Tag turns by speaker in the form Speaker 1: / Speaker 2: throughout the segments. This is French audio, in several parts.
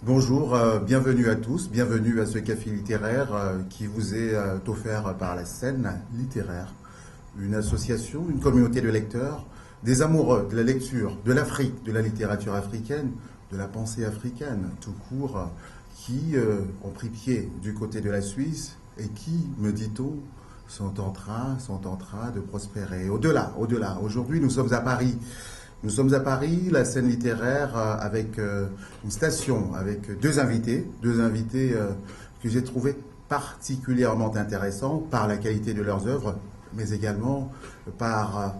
Speaker 1: Bonjour, bienvenue à tous, bienvenue à ce café littéraire qui vous est offert par la Scène littéraire, une association, une communauté de lecteurs, des amoureux de la lecture, de l'Afrique, de la littérature africaine, de la pensée africaine tout court, qui ont pris pied du côté de la Suisse et qui, me dit-on, sont en train de prospérer. Au-delà, aujourd'hui nous sommes à Paris. Nous sommes à Paris, la Scène littéraire, avec une station, avec deux invités que j'ai trouvés particulièrement intéressants par la qualité de leurs œuvres, mais également par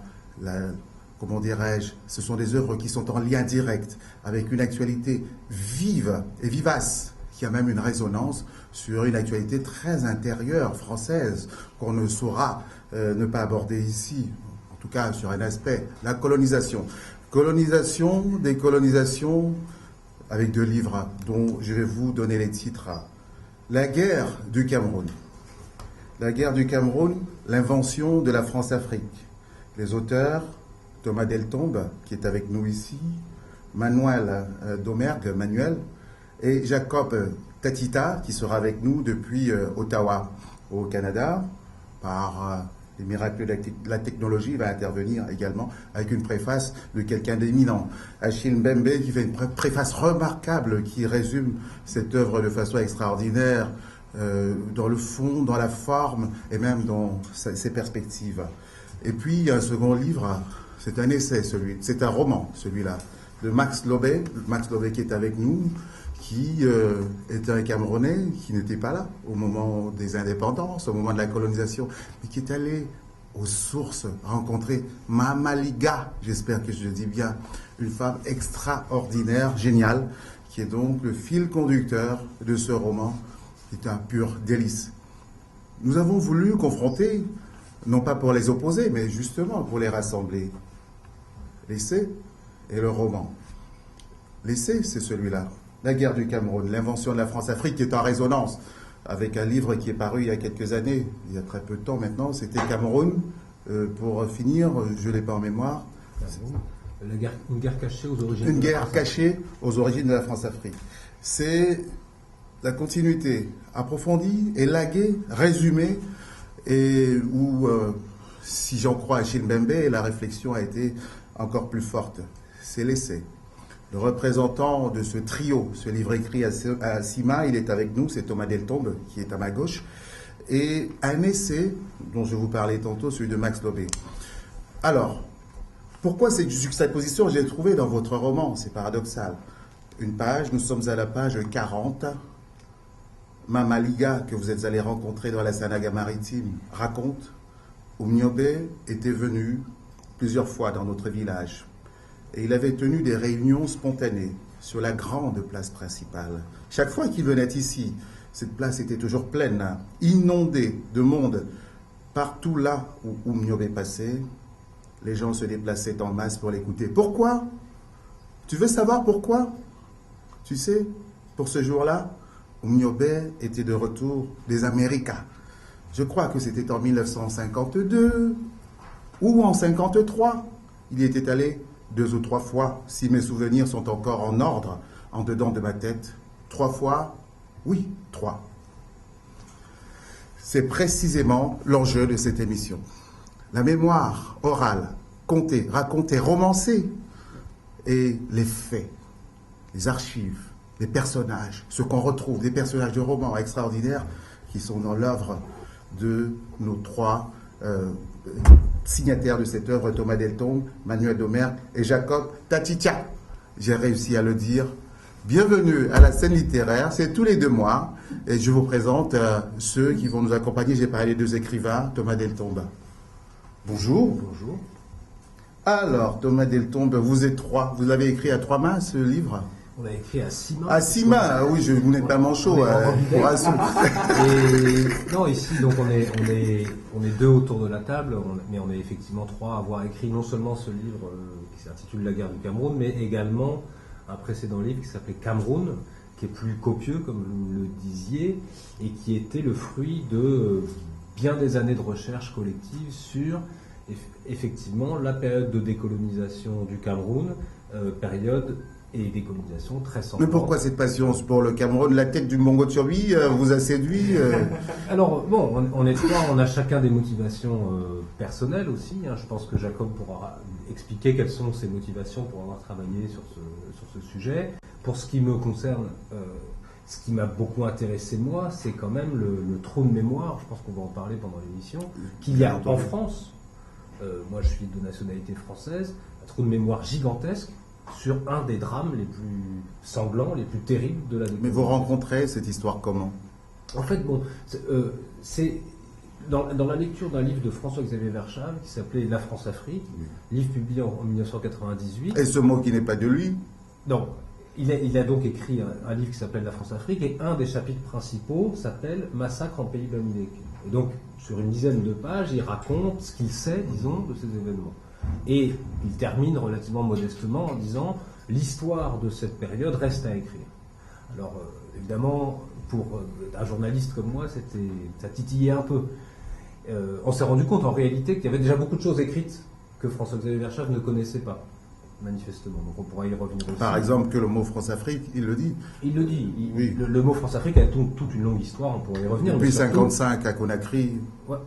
Speaker 1: comment dirais-je, ce sont des œuvres qui sont en lien direct avec une actualité vive et vivace, qui a même une résonance sur une actualité très intérieure française qu'on ne saura ne pas aborder ici. En tout cas, sur un aspect, la colonisation. Colonisation, décolonisation, avec deux livres dont je vais vous donner les titres. La guerre du Cameroun. La guerre du Cameroun, l'invention de la France-Afrique. Les auteurs, Thomas Deltombe, qui est avec nous ici, Manuel Domergue, Manuel, et Jacob Tatita, qui sera avec nous depuis Ottawa, au Canada, par les miracles de la technologie. Il va intervenir également avec une préface de quelqu'un d'éminent, Achille Mbembe, qui fait une préface remarquable qui résume cette œuvre de façon extraordinaire, dans le fond, dans la forme et même dans ses perspectives. Et puis il y a un second livre, c'est un essai, c'est un roman, celui-là, de Max Lobé qui est avec nous, qui est un Camerounais qui n'était pas là au moment des indépendances, au moment de la colonisation, mais qui est allé aux sources rencontrer Mama Liga, j'espère que je le dis bien, une femme extraordinaire, géniale, qui est donc le fil conducteur de ce roman, qui est un pur délice. Nous avons voulu confronter, non pas pour les opposer, mais justement pour les rassembler, l'essai et le roman. L'essai, c'est celui-là. La guerre du Cameroun, l'invention de la France-Afrique, qui est en résonance avec un livre qui est paru il y a quelques années, il y a très peu de temps maintenant, c'était Cameroun. Pour finir, je ne l'ai pas en mémoire.
Speaker 2: Une guerre cachée aux origines.
Speaker 1: Une guerre cachée aux origines de la France-Afrique. C'est la continuité approfondie, élaguée, résumée, et où, si j'en crois à Achille Mbembe, la réflexion a été encore plus forte. C'est l'essai. Le représentant de ce trio, ce livre écrit à Sima, il est avec nous, c'est Thomas Deltombe, qui est à ma gauche, et un essai dont je vous parlais tantôt, celui de Max Lobé. Alors, pourquoi cette juxtaposition? J'ai trouvé dans votre roman, c'est paradoxal. Une page, nous sommes à la page 40. Mama Liga, que vous êtes allé rencontrer dans la Sanaga maritime, raconte: Oumniobé était venu plusieurs fois dans notre village. Et il avait tenu des réunions spontanées sur la grande place principale. Chaque fois qu'il venait ici, cette place était toujours pleine, inondée de monde. Partout là où Oumniobé passait, les gens se déplaçaient en masse pour l'écouter. Pourquoi? Tu veux savoir pourquoi? Tu sais, pour ce jour-là, Oumniobé était de retour des Américains. Je crois que c'était en 1952 ou en 1953. Il y était allé 2 ou 3 fois, si mes souvenirs sont encore en ordre, en dedans de ma tête. 3 fois, oui, 3. C'est précisément l'enjeu de cette émission. La mémoire orale, contée, racontée, romancée, et les faits, les archives, les personnages, ce qu'on retrouve, des personnages de romans extraordinaires qui sont dans l'œuvre de nos 3 signataires de cette œuvre, Thomas Deltombe, Manuel Domergue et Jacob Tatita. J'ai réussi à le dire. Bienvenue à la Scène littéraire, c'est tous les 2 mois, et je vous présente ceux qui vont nous accompagner. J'ai parlé de 2 écrivains, Thomas Deltombe. Bonjour.
Speaker 2: Bonjour.
Speaker 1: Alors, Thomas Deltombe, vous êtes 3. Vous l'avez écrit à 3 mains, ce livre?
Speaker 2: On a écrit à 6 mains.
Speaker 1: À 6 mains, oui, vous n'êtes pas manchot pour un son.
Speaker 2: Et non, ici, donc on est 2 autour de la table, mais on est effectivement 3 à avoir écrit non seulement ce livre qui s'intitule La guerre du Cameroun, mais également un précédent livre qui s'appelait Cameroun, qui est plus copieux, comme vous le disiez, et qui était le fruit de bien des années de recherche collective sur effectivement la période de décolonisation du Cameroun, période et décolonisation très sanglante.
Speaker 1: Mais pourquoi cette passion pour le Cameroun? La tête du Mongo Tchorbi vous a séduit
Speaker 2: Alors, bon, on est trois, on a chacun des motivations personnelles aussi. Hein. Je pense que Jacob pourra expliquer quelles sont ses motivations pour avoir travaillé sur ce sujet. Pour ce qui me concerne, ce qui m'a beaucoup intéressé moi, c'est quand même le trou de mémoire, je pense qu'on va en parler pendant l'émission, qu'il y a en France, moi je suis de nationalité française, un trou de mémoire gigantesque sur un des drames les plus sanglants, les plus terribles de la décolonisation.
Speaker 1: Mais vous rencontrez cette histoire comment?
Speaker 2: En fait, bon, c'est dans la lecture d'un livre de François-Xavier Verschave qui s'appelait La France-Afrique, livre publié en 1998.
Speaker 1: Et ce mot qui n'est pas de lui?
Speaker 2: Non, il a donc écrit un livre qui s'appelle La France-Afrique et un des chapitres principaux s'appelle Massacre en pays Bamileke. Et donc, sur une dizaine de pages, il raconte ce qu'il sait, disons, de ces événements. Et il termine relativement modestement en disant l'histoire de cette période reste à écrire. Alors évidemment, pour un journaliste comme moi, ça titillait un peu. On s'est rendu compte en réalité qu'il y avait déjà beaucoup de choses écrites que François-Xavier Verschave ne connaissait pas, manifestement. Donc on pourra y revenir aussi.
Speaker 1: Par exemple, que le mot France-Afrique, il le dit.
Speaker 2: Il le dit.
Speaker 1: Oui.
Speaker 2: Le mot France-Afrique a toute une longue histoire, on pourra y revenir.
Speaker 1: Depuis 1955 à Conakry.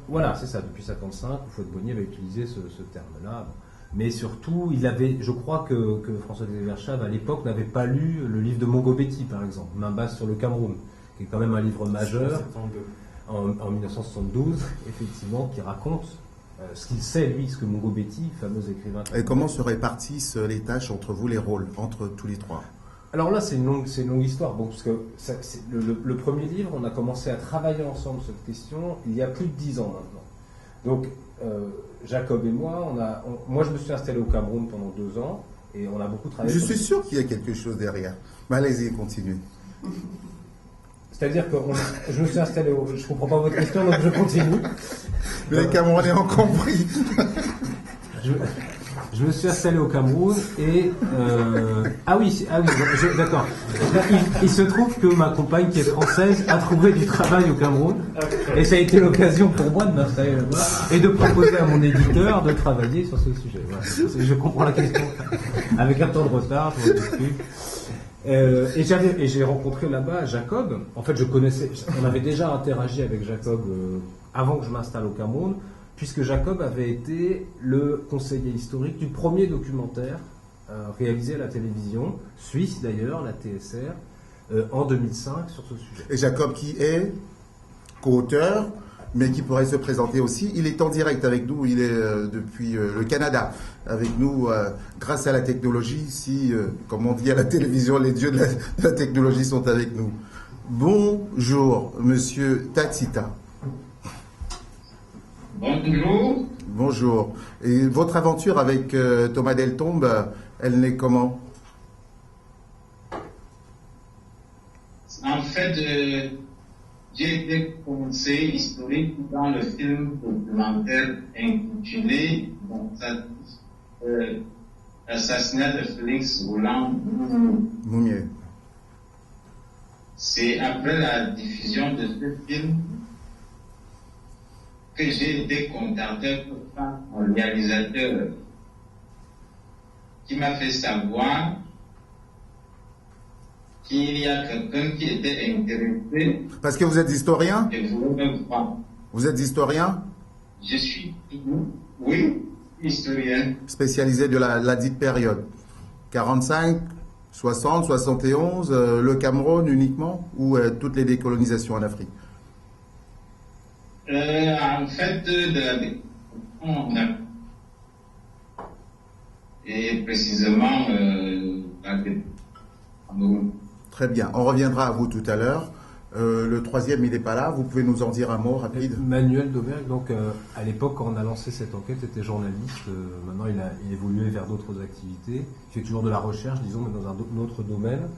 Speaker 2: Voilà, c'est ça. Depuis 1955, Houphouët-Boigny avait utilisé ce terme-là. Mais surtout, je crois que François-Xavier Verschave, à l'époque, n'avait pas lu le livre de Mongo Betty, par exemple, Main basse sur le Cameroun, qui est quand même un livre majeur, en 1972, effectivement, qui raconte ce qu'il sait, lui, ce que Mongo Betty, fameux écrivain...
Speaker 1: Et comment se répartissent les tâches entre vous, les rôles, entre tous les trois?
Speaker 2: Alors là, c'est une longue histoire, bon, parce que le premier livre, on a commencé à travailler ensemble sur cette question il y a plus de 10 ans maintenant. Donc, Jacob et moi, moi je me suis installé au Cameroun pendant 2 ans et on a beaucoup travaillé.
Speaker 1: Je suis sûr qu'il y a quelque chose derrière. Mais allez-y, continuez.
Speaker 2: C'est-à-dire que je me suis installé je ne comprends pas votre question, donc je continue.
Speaker 1: Les Camerounais ont compris.
Speaker 2: Je me suis installé au Cameroun et... d'accord. Il se trouve que ma compagne, qui est française, a trouvé du travail au Cameroun. Et ça a été l'occasion pour moi de m'installer là-bas et de proposer à mon éditeur de travailler sur ce sujet. Voilà. Je comprends la question. Avec un temps de retard, je m'excuse. Et j'ai rencontré là-bas Jacob. En fait, on avait déjà interagi avec Jacob avant que je m'installe au Cameroun, puisque Jacob avait été le conseiller historique du premier documentaire réalisé à la télévision, suisse d'ailleurs, la TSR, en 2005 sur ce sujet.
Speaker 1: Et Jacob qui est co-auteur, mais qui pourrait se présenter aussi. Il est en direct avec nous, il est depuis le Canada avec nous grâce à la technologie. Ici, comme on dit à la télévision, les dieux de la technologie sont avec nous. Bonjour, monsieur Tatsita.
Speaker 3: Bonjour.
Speaker 1: Bonjour. Et votre aventure avec Thomas Deltombe, elle naît comment?
Speaker 3: En fait, j'ai été conseiller historique dans le film documentaire intitulé L'assassinat de Félix Roland
Speaker 1: Moumier.
Speaker 3: C'est après la diffusion de ce film que j'ai été contacté par un réalisateur qui m'a fait savoir qu'il y a quelqu'un qui était intéressé.
Speaker 1: Parce que vous êtes historien?
Speaker 3: Et vous me croire.
Speaker 1: Vous êtes historien?
Speaker 3: Je suis, oui, historien.
Speaker 1: Spécialisé de la dite période. 45, 60, 71, le Cameroun uniquement, ou toutes les décolonisations en Afrique?
Speaker 3: En fait, de la décolonisation, et précisément Cameroun.
Speaker 1: Très bien, on reviendra à vous tout à l'heure. Le troisième, il n'est pas là. Vous pouvez nous en dire un mot rapide?
Speaker 2: Manuel Dauberg, donc à l'époque, quand on a lancé cette enquête, était journaliste. Maintenant, il évolué vers d'autres activités. Il fait toujours de la recherche, disons, mais dans un autre domaine.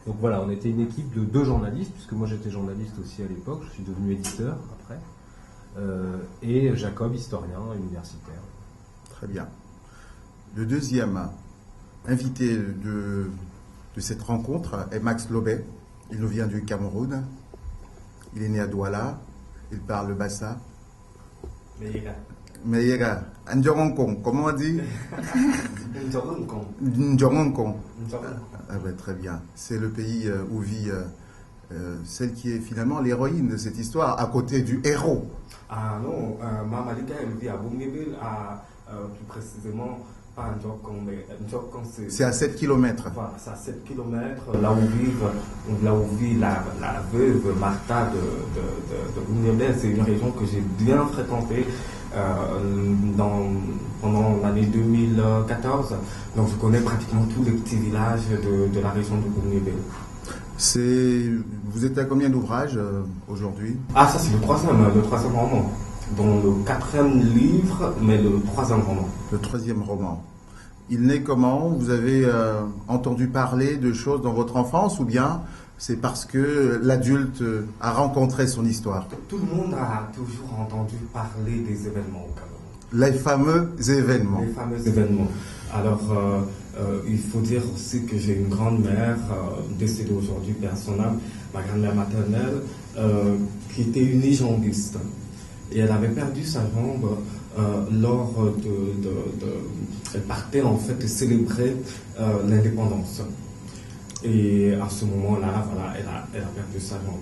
Speaker 2: Donc voilà, on était une équipe de 2 journalistes, puisque moi j'étais journaliste aussi à l'époque. Je suis devenu éditeur après. Et Jacob, historien universitaire.
Speaker 1: Très bien. Le deuxième invité de cette rencontre est Max Lobé. Il nous vient du Cameroun. Il est né à Douala. Il parle le Bassa.
Speaker 2: Mais il est là.
Speaker 1: Meyega, Ndjogonkong, comment on dit? Ndjogonkong. Ah ben, très bien. C'est le pays où vit celle qui est finalement l'héroïne de cette histoire, à côté du héros.
Speaker 4: Ah non, Mama Malika, elle vit à Boumbébé, plus précisément, pas à Ndjokong, mais Ndjokong,
Speaker 1: c'est à 7 km.
Speaker 4: Voilà, c'est à 7 km, là où vit la veuve Martha de Boumbébé. C'est une région que j'ai bien fréquentée pendant l'année 2014. Donc je connais pratiquement tous les petits villages de la région de Boumbébé.
Speaker 1: Vous êtes à combien d'ouvrages aujourd'hui?
Speaker 4: Ah, ça c'est le troisième roman. Dont le 4e livre, mais le 3e roman.
Speaker 1: Le 3e roman. Il naît comment? Vous avez entendu parler de choses dans votre enfance, ou bien c'est parce que l'adulte a rencontré son histoire?
Speaker 4: Tout le monde a toujours entendu parler des événements au Cameroun.
Speaker 1: Les fameux événements.
Speaker 4: Les fameux événements. Alors, il faut dire aussi que j'ai une grand-mère décédée aujourd'hui, paix à son âme, ma grand-mère maternelle, qui était unijambiste. Et elle avait perdu sa jambe lors elle partait en fait célébrer l'indépendance. Et à ce moment-là, voilà, elle a perdu sa jambe.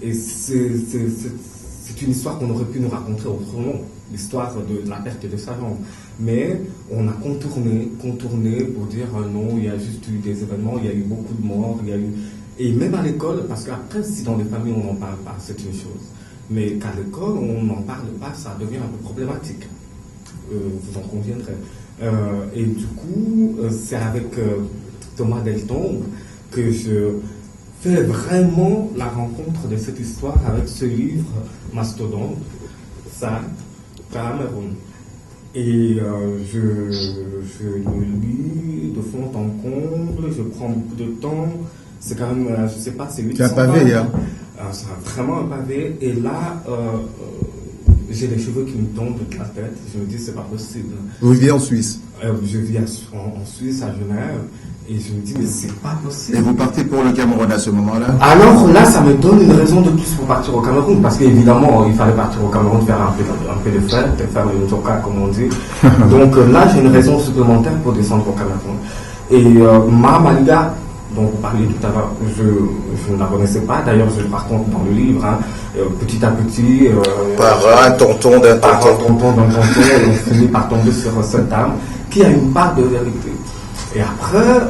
Speaker 4: Et c'est une histoire qu'on aurait pu nous raconter autrement, l'histoire de la perte de sa jambe. Mais on a contourné pour dire non, il y a juste eu des événements, il y a eu beaucoup de morts, et même à l'école, parce qu'après, si dans les familles on n'en parle pas, c'est une chose. Mais qu'à l'école, on n'en parle pas, ça devient un peu problématique. Vous en conviendrez. Et du coup, c'est avec Thomas Deltombe que je fais vraiment la rencontre de cette histoire avec ce livre Mastodonte, ça, Cameroun. Et je le lis de fond en comble, je prends beaucoup de temps. C'est quand même, je sais pas, c'est 800
Speaker 1: pages. C'est un pavé, hein.
Speaker 4: C'est vraiment un pavé. Et là, j'ai les cheveux qui me tombent de la tête. Je me dis, c'est pas possible.
Speaker 1: Vous vivez en Suisse?
Speaker 4: Je vis en Suisse, à Genève. Et je me dis, mais c'est pas possible.
Speaker 1: Et vous partez pour le Cameroun à ce moment-là?
Speaker 4: Alors là, ça me donne une raison de plus pour partir au Cameroun. Parce qu'évidemment, il fallait partir au Cameroun, faire un peu de fête, faire une joka, comme on dit. Donc là, j'ai une raison supplémentaire pour descendre au Cameroun. Et Mama Malika, dont vous parliez tout à l'heure, je ne la connaissais pas. D'ailleurs, je le raconte dans le livre. Hein. Petit à petit...
Speaker 1: par un tonton d'un tonton.
Speaker 4: Et on finit par tomber sur cette dame qui a une part de vérité. Et après,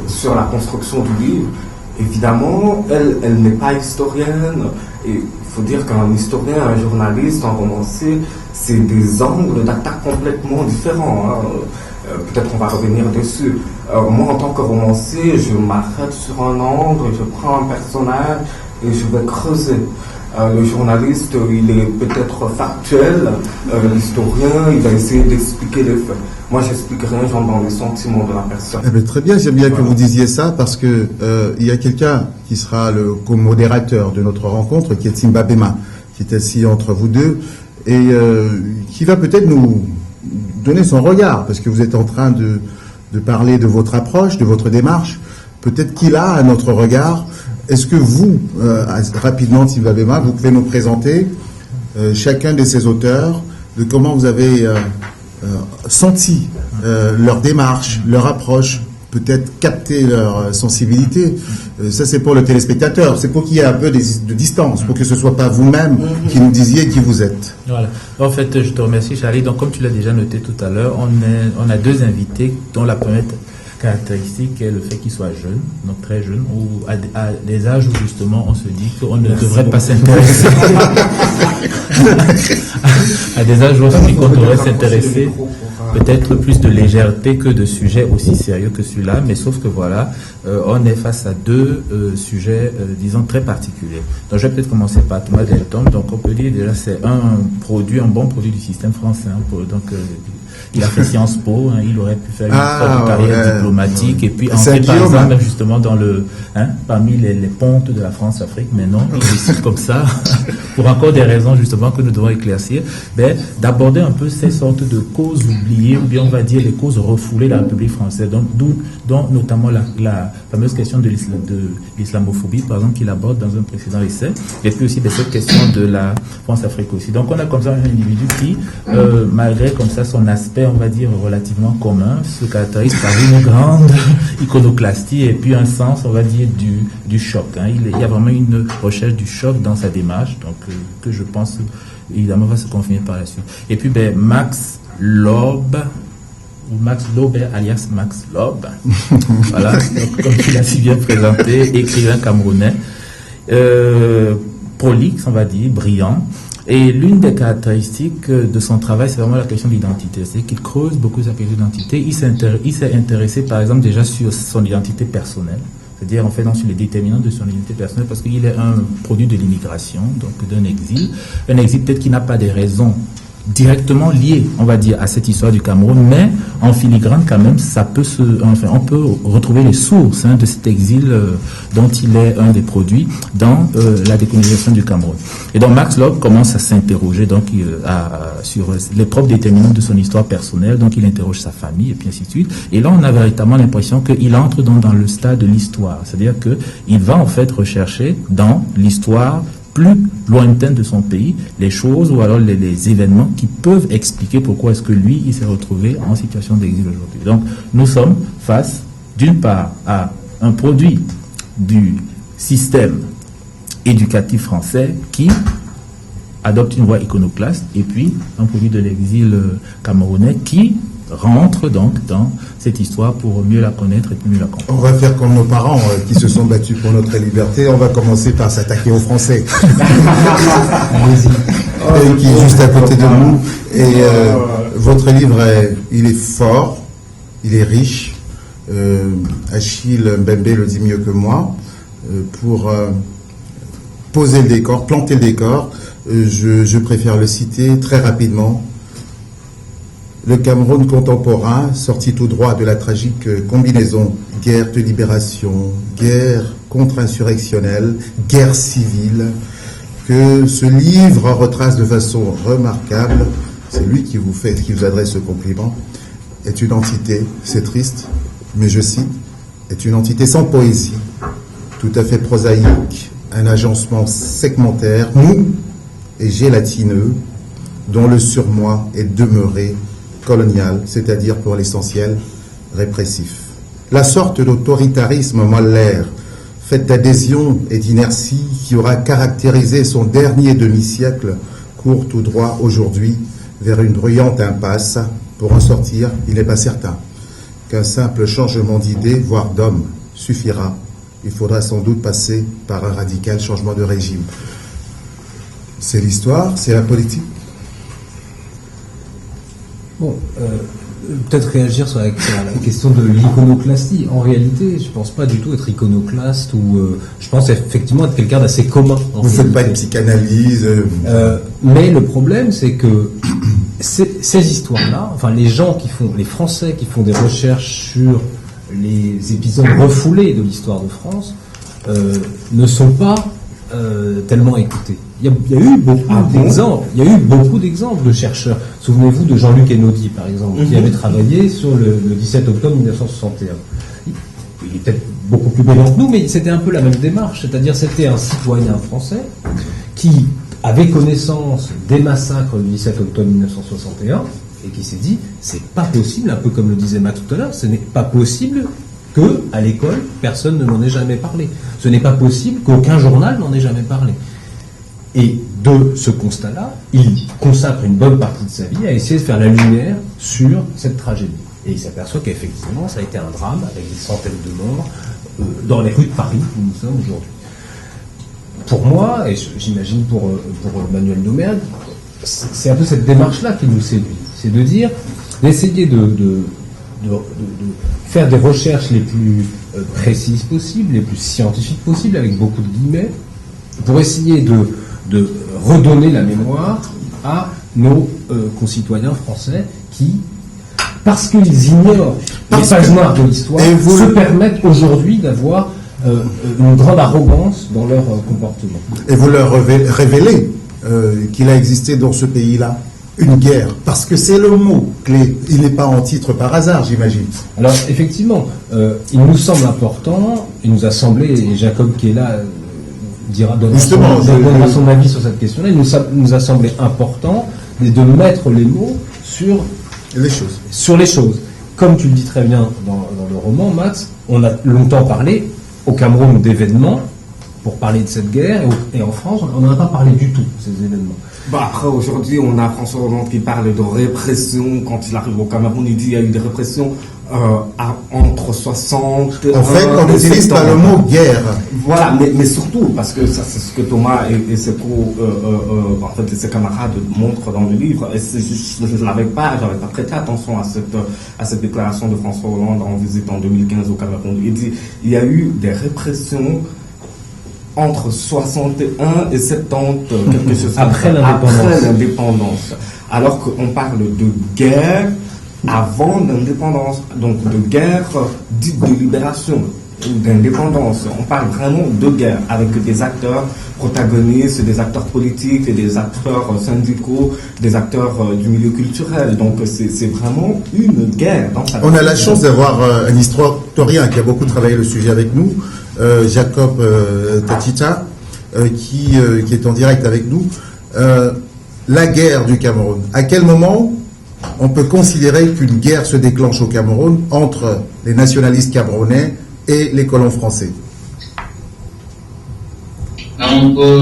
Speaker 4: sur la construction du livre, évidemment, elle n'est pas historienne. Et il faut dire qu'un historien, un journaliste, un romancier, c'est des angles d'attaque complètement différents. Hein. Peut-être on va revenir dessus. Moi, en tant que romancier, je m'arrête sur un angle, je prends un personnage et je vais creuser. Le journaliste, il est peut-être factuel. L'historien, il va essayer d'expliquer les faits. Moi, j'explique rien, j'entre dans les sentiments de la personne.
Speaker 1: Eh bien, très bien, j'aime bien que vous disiez ça, parce que il y a quelqu'un qui sera le co-modérateur de notre rencontre, qui est Simba Bema, qui est assis entre vous deux, et qui va peut-être nous donner son regard, parce que vous êtes en train de parler de votre approche, de votre démarche. Peut-être qu'il a un autre regard. Est-ce que vous, rapidement, Simba Bema, vous pouvez nous présenter chacun de ces auteurs, de comment vous avez senti leur démarche, leur approche, peut-être capter leur sensibilité. Ça, c'est pour le téléspectateur. C'est pour qu'il y ait un peu de distance, pour que ce ne soit pas vous-même qui nous disiez qui vous êtes.
Speaker 5: Voilà. En fait, je te remercie, Charlie. Donc, comme tu l'as déjà noté tout à l'heure, on a deux invités dont la première caractéristique est le fait qu'ils soient jeunes, donc très jeunes, ou à des âges où justement on se dit qu'on ne devrait pas s'intéresser. À des âges où on se dit qu'on devrait s'intéresser peut-être plus de légèreté que de sujets aussi sérieux que celui-là, mais sauf que voilà, on est face à deux sujets, disons, très particuliers. Donc je vais peut-être commencer par Thomas Deltombe. Donc on peut dire déjà c'est un bon produit du système français. Donc il a fait Sciences Po, il aurait pu faire une sorte de carrière diplomatique, et puis entrer par
Speaker 1: Guillaume.
Speaker 5: exemple même justement dans parmi les pontes de la France-Afrique, mais non, il décide comme ça, pour encore des raisons justement que nous devons éclaircir, d'aborder un peu ces sortes de causes oubliées, ou bien on va dire les causes refoulées de la République française, dont notamment la fameuse question de l'islamophobie, par exemple, qu'il aborde dans un précédent essai, et puis aussi de cette question de la France-Afrique aussi. Donc on a comme ça un individu qui, malgré comme ça son aspect, on va dire, relativement commun, se caractérise par une grande iconoclastie et puis un sens, on va dire, du choc. Il y a vraiment une recherche du choc dans sa démarche, donc que je pense, évidemment, va se confirmer par la suite. Et puis, Max Loeb, ou Max Loeb, alias Max Loeb, voilà, donc, comme tu l'as si bien présenté, écrivain camerounais, prolixe, on va dire, brillant. Et l'une des caractéristiques de son travail, c'est vraiment la question de l'identité. C'est qu'il creuse beaucoup sa question d'identité. Il s'est intéressé, par exemple, déjà sur son identité personnelle. C'est-à-dire, en fait, sur les déterminants de son identité personnelle, parce qu'il est un produit de l'immigration, donc d'un exil. Un exil peut-être qui n'a pas des raisons directement liées, on va dire, à cette histoire du Cameroun, mais en filigrane quand même, on peut retrouver les sources de cet exil dont il est un des produits dans la décolonisation du Cameroun. Et donc Max Loeb commence à s'interroger sur les propres déterminants de son histoire personnelle, donc il interroge sa famille et puis ainsi de suite. Et là, on a véritablement l'impression qu'il entre dans le stade de l'histoire, c'est-à-dire qu'il va en fait rechercher dans l'histoire plus lointaine de son pays, les choses ou alors les événements qui peuvent expliquer pourquoi est-ce que lui, il s'est retrouvé en situation d'exil aujourd'hui. Donc, nous sommes face, d'une part, à un produit du système éducatif français qui adopte une voie iconoclaste, et puis un produit de l'exil camerounais qui rentre donc dans cette histoire pour mieux la connaître et mieux la comprendre.
Speaker 1: On va faire comme nos parents qui se sont battus pour notre liberté. On va commencer par s'attaquer aux Français. Qui est juste à côté de nous. Et votre livre, il est fort, il est riche. Achille Mbembe le dit mieux que moi. Pour poser le décor, planter le décor, je préfère le citer très rapidement. Le Cameroun contemporain, sorti tout droit de la tragique combinaison guerre de libération, guerre contre-insurrectionnelle, guerre civile, que ce livre retrace de façon remarquable, c'est lui qui vous adresse ce compliment, est une entité, c'est triste, mais je cite, est une entité sans poésie, tout à fait prosaïque, un agencement segmentaire, mou et gélatineux, dont le surmoi est demeuré colonial, c'est-à-dire pour l'essentiel répressif. La sorte d'autoritarisme molaire, faite d'adhésion et d'inertie qui aura caractérisé son dernier demi-siècle, court tout droit aujourd'hui vers une bruyante impasse. Pour en sortir, il n'est pas certain qu'un simple changement d'idée, voire d'homme, suffira. Il faudra sans doute passer par un radical changement de régime. C'est l'histoire, c'est la politique.
Speaker 2: Bon, peut-être réagir sur la question de l'iconoclastie. En réalité, je ne pense pas du tout être iconoclaste je pense effectivement être quelqu'un d'assez commun.
Speaker 1: Vous ne faites pas de psychanalyse.
Speaker 2: Mais le problème, c'est que ces histoires-là, enfin les Français qui font des recherches sur les épisodes refoulés de l'histoire de France, ne sont pas tellement écoutés. Il y a eu beaucoup d'exemples de chercheurs. Souvenez-vous de Jean-Luc Einaudi, par exemple, qui avait travaillé sur le 17 octobre 1961. Il est peut-être beaucoup plus brillant que nous, mais c'était un peu la même démarche. C'est-à-dire, c'était un citoyen français qui avait connaissance des massacres du 17 octobre 1961 et qui s'est dit, c'est pas possible, un peu comme le disait Max tout à l'heure, ce n'est pas possible qu'à l'école, personne ne m'en ait jamais parlé. Ce n'est pas possible qu'aucun journal n'en ait jamais parlé. Et de ce constat-là, il consacre une bonne partie de sa vie à essayer de faire la lumière sur cette tragédie. Et il s'aperçoit qu'effectivement, ça a été un drame avec des centaines de morts dans les rues de Paris où nous sommes aujourd'hui. Pour moi, et j'imagine pour Manuel Domergue, c'est un peu cette démarche-là qui nous séduit. C'est de dire, d'essayer de faire des recherches les plus précises possibles, les plus scientifiques possibles, avec beaucoup de guillemets, pour essayer de redonner la mémoire à nos concitoyens français qui parce qu'ils ignorent les pages noires de l'histoire, se permettent aujourd'hui d'avoir une grande arrogance dans leur comportement.
Speaker 1: Et vous leur révélez qu'il a existé dans ce pays-là une guerre, parce que c'est le mot clé. Il n'est pas en titre par hasard, j'imagine.
Speaker 2: Alors, effectivement, il nous semble important, il nous a semblé, et Jacob qui est là donnera son avis sur cette question-là, il nous a semblé important de mettre les mots sur les choses. Comme tu le dis très bien dans le roman, Max, on a longtemps parlé au Cameroun d'événements pour parler de cette guerre, et en France, on n'en a pas parlé du tout, ces événements.
Speaker 4: Après, aujourd'hui, on a François Hollande qui parle de répression. Quand il arrive au Cameroun, il dit qu'il y a eu des répressions entre 60...
Speaker 1: En fait, on n'utilise pas le mot guerre.
Speaker 4: Voilà, mais surtout, parce que ça, c'est ce que Thomas et ses ses camarades montrent dans le livre, et je n'avais pas prêté attention à cette déclaration de François Hollande en visite en 2015 au Cameroun. Il dit il y a eu des répressions entre 61 et 70, quelque chose
Speaker 2: après
Speaker 4: l'indépendance. Alors qu'on parle de guerre avant l'indépendance, donc de guerre dite de libération, d'indépendance. On parle vraiment de guerre avec des acteurs protagonistes, des acteurs politiques, et des acteurs syndicaux, des acteurs du milieu culturel. Donc c'est vraiment une guerre.
Speaker 1: On a la chance d'avoir un historien qui a beaucoup travaillé le sujet avec nous, Jacob Tatita, qui est en direct avec nous. La guerre du Cameroun. À quel moment on peut considérer qu'une guerre se déclenche au Cameroun entre les nationalistes camerounais et les colons français?
Speaker 3: On peut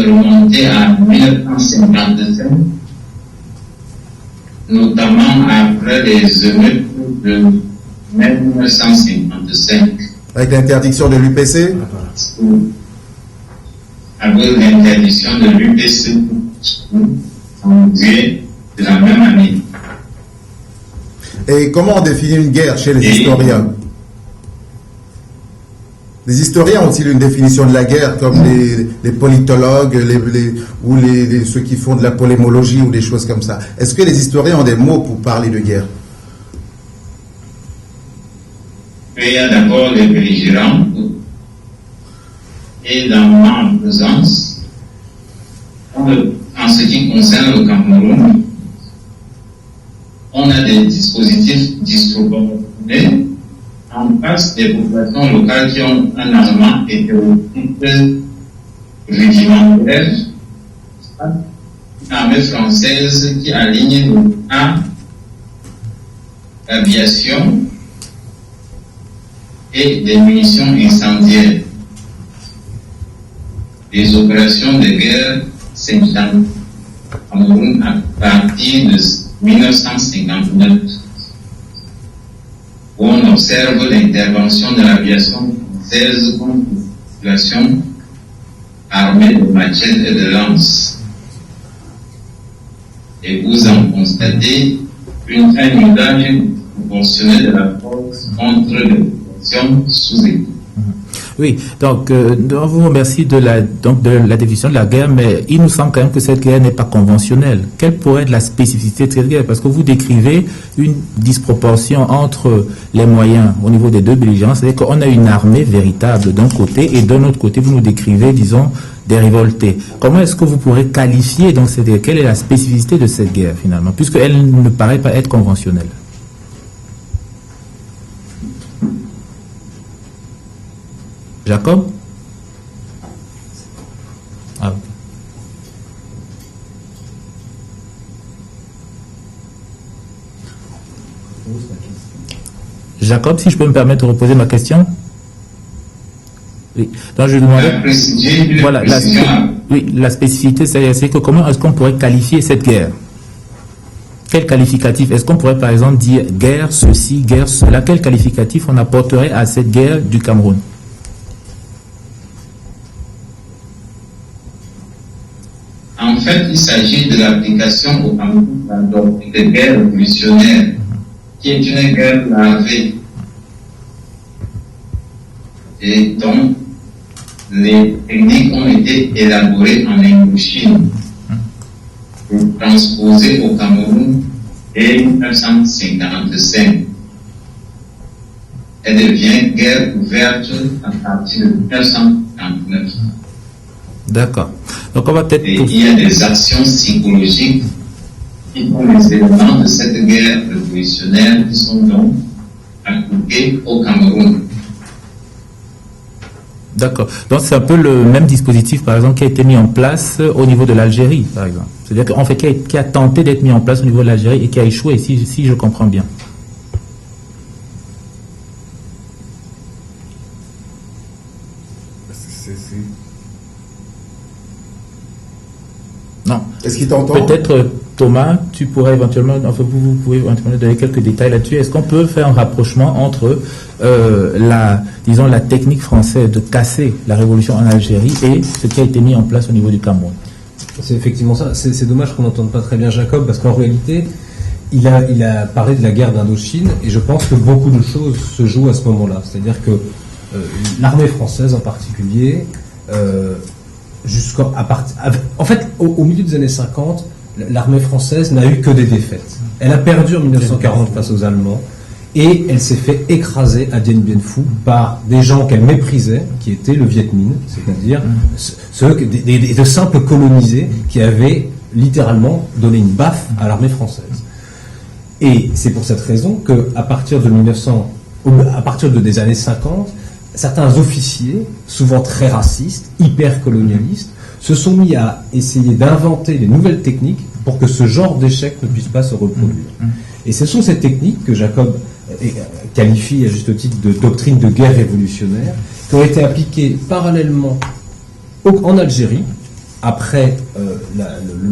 Speaker 3: remonter à 1955, notamment après les émeutes de 1955.
Speaker 1: Avec l'interdiction de l'UPC?
Speaker 3: Avec l'interdiction de l'UPC en juillet de la même année.
Speaker 1: Et comment on définit une guerre chez les historiens? Les historiens ont-ils une définition de la guerre comme les politologues ou ceux qui font de la polémologie ou des choses comme ça? Est-ce que les historiens ont des mots pour parler de guerre?
Speaker 3: Il y a d'abord les belligérants, et dans ma présence, en ce qui concerne le Cameroun, on a des dispositifs disproportionnés en face des populations locales qui ont un armement hétéroclite rudimentaire, une armée française qui aligne le A, l'aviation et des munitions incendiaires. Les opérations de guerre s'installent au Cameroun à partir de 1959, où on observe l'intervention de l'aviation française contre la population armée de machettes et de lances. Et vous en constatez un usage proportionnel de la force contre les populations sous-équipées.
Speaker 5: Oui, donc on vous remercie de la définition de la guerre, mais il nous semble quand même que cette guerre n'est pas conventionnelle. Quelle pourrait être la spécificité de cette guerre? Parce que vous décrivez une disproportion entre les moyens au niveau des deux belligérants, c'est-à-dire qu'on a une armée véritable d'un côté et d'un autre côté, vous nous décrivez, disons, des révoltés. Comment est-ce que vous pourrez qualifier donc cette guerre? Quelle est la spécificité de cette guerre finalement, puisqu'elle ne paraît pas être conventionnelle? Jacob? Ah, okay. Jacob, si je peux me permettre de reposer ma question? Oui. Donc je demandais. Voilà, la spécificité, c'est que comment est-ce qu'on pourrait qualifier cette guerre? Quel qualificatif? Est-ce qu'on pourrait par exemple dire guerre ceci, guerre cela? Quel qualificatif on apporterait à cette guerre du Cameroun?
Speaker 3: En fait, il s'agit de l'application au Cameroun de la doctrine de guerre révolutionnaire, qui est une guerre larvée, et dont les techniques ont été élaborées en Indochine pour transposer au Cameroun dès 1955. Elle devient guerre ouverte à partir de 1959.
Speaker 5: D'accord. Donc on va peut-être...
Speaker 3: Et il y a des actions psychologiques qui sont les éléments de cette guerre révolutionnaire qui sont donc appliqués au Cameroun.
Speaker 5: D'accord. Donc c'est un peu le même dispositif, par exemple, qui a été mis en place au niveau de l'Algérie, par exemple. C'est-à-dire qu'en fait, qui a tenté d'être mis en place au niveau de l'Algérie et qui a échoué, si je comprends bien. Non.
Speaker 1: Est-ce qu'il t'entend?
Speaker 5: Peut-être, Thomas, tu pourrais éventuellement, enfin, vous pouvez éventuellement donner quelques détails là-dessus. Est-ce qu'on peut faire un rapprochement entre la technique française de casser la révolution en Algérie et ce qui a été mis en place au niveau du Cameroun?
Speaker 2: C'est effectivement ça. C'est dommage qu'on n'entende pas très bien Jacob, parce qu'en réalité, il a parlé de la guerre d'Indochine, et je pense que beaucoup de choses se jouent à ce moment-là. C'est-à-dire que l'armée française en particulier, en fait, au milieu des années 50, l'armée française n'a eu que des défaites. Elle a perdu en 1940 face aux Allemands, et elle s'est fait écraser à Dien Bien Phu par des gens qu'elle méprisait, qui étaient le Viet Minh, c'est-à-dire de simples colonisés qui avaient littéralement donné une baffe à l'armée française. Et c'est pour cette raison qu'à partir des années 50, certains officiers, souvent très racistes, hyper colonialistes, se sont mis à essayer d'inventer des nouvelles techniques pour que ce genre d'échec ne puisse pas se reproduire. Et ce sont ces techniques que Jacob qualifie à juste titre de doctrine de guerre révolutionnaire, qui ont été appliquées parallèlement en Algérie, après le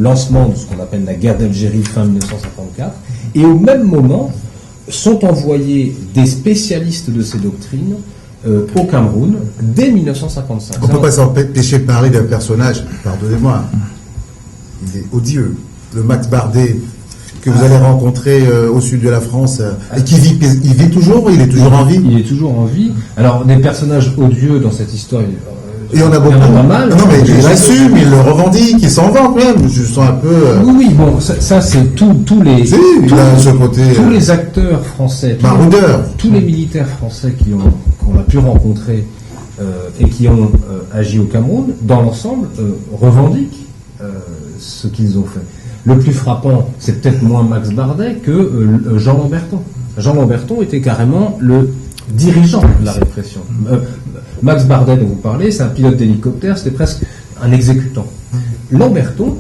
Speaker 2: lancement de ce qu'on appelle la guerre d'Algérie fin 1954, et au même moment sont envoyés des spécialistes de ces doctrines au Cameroun dès 1955.
Speaker 1: On ne peut pas s'empêcher de parler d'un personnage, pardonnez-moi, il est odieux, le Max Bardet, que vous allez rencontrer au sud de la France, et qui vit toujours, il est toujours en vie.
Speaker 2: Il est toujours en vie. Alors, des personnages odieux dans cette histoire,
Speaker 1: il y en a beaucoup.
Speaker 2: Pas mal.
Speaker 1: Non, mais il l'assume, il le revendique, il s'en vante même. Je sens un peu.
Speaker 2: Oui, bon, ça c'est tous les.
Speaker 1: Si, il a ce côté.
Speaker 2: Tous les acteurs français, tous les militaires français qu'on a pu rencontrer et qui ont agi au Cameroun, dans l'ensemble, revendiquent ce qu'ils ont fait. Le plus frappant, c'est peut-être moins Max Bardet que Jean Lamberton. Jean Lamberton était carrément le dirigeant de la répression. Max Bardet dont vous parlez, c'est un pilote d'hélicoptère, c'était presque un exécutant. Lamberton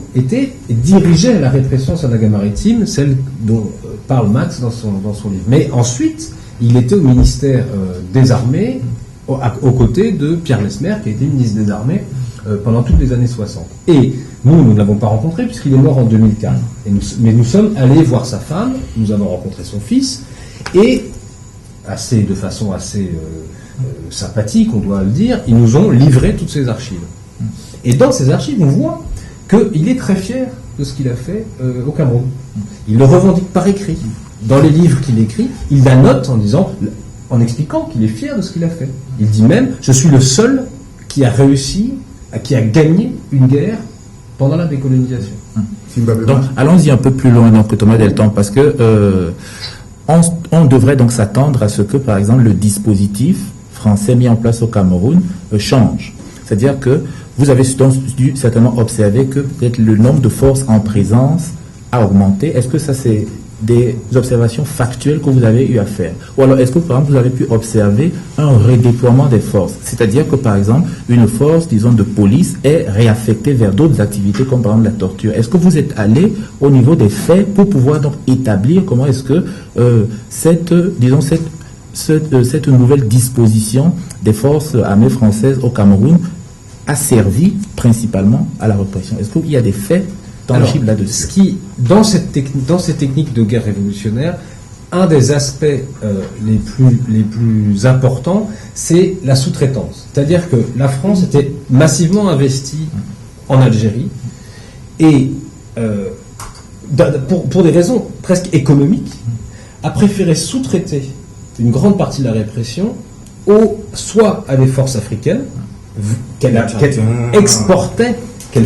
Speaker 2: dirigeait la répression sur la guerre maritime, celle dont parle Max dans son livre. Mais ensuite, il était au ministère des Armées, aux côtés de Pierre Messmer, qui était ministre des Armées pendant toutes les années 60. Et nous ne l'avons pas rencontré puisqu'il est mort en 2004. Mais nous sommes allés voir sa femme, nous avons rencontré son fils, et de façon assez sympathique, on doit le dire, ils nous ont livré toutes ces archives. Et dans ces archives, on voit qu'il est très fier de ce qu'il a fait au Cameroun. Il le revendique par écrit. Dans les livres qu'il écrit, il la note en expliquant qu'il est fier de ce qu'il a fait. Il dit même, je suis le seul qui a réussi, qui a gagné une guerre pendant la décolonisation.
Speaker 5: Donc, allons-y un peu plus loin, donc, Thomas Delton, parce que on devrait donc s'attendre à ce que, par exemple, le dispositif français mis en place au Cameroun change. C'est-à-dire que vous avez dû certainement observer que peut-être le nombre de forces en présence a augmenté. Est-ce que ça, c'est des observations factuelles que vous avez eu à faire? Ou alors, est-ce que, par exemple, vous avez pu observer un redéploiement des forces? C'est-à-dire que, par exemple, une force, disons, de police est réaffectée vers d'autres activités, comme par exemple la torture. Est-ce que vous êtes allé au niveau des faits pour pouvoir donc établir comment est-ce que cette nouvelle disposition des forces armées françaises au Cameroun a servi principalement à la répression? Est-ce qu'il y a des faits tangibles là-dessus?
Speaker 2: Dans ces techniques de guerre révolutionnaire, un des aspects les plus importants, c'est la sous-traitance. C'est-à-dire que la France était massivement investie en Algérie et pour des raisons presque économiques, a préféré sous-traiter une grande partie de la répression soit à des forces africaines qu'elle exportait, qu'elle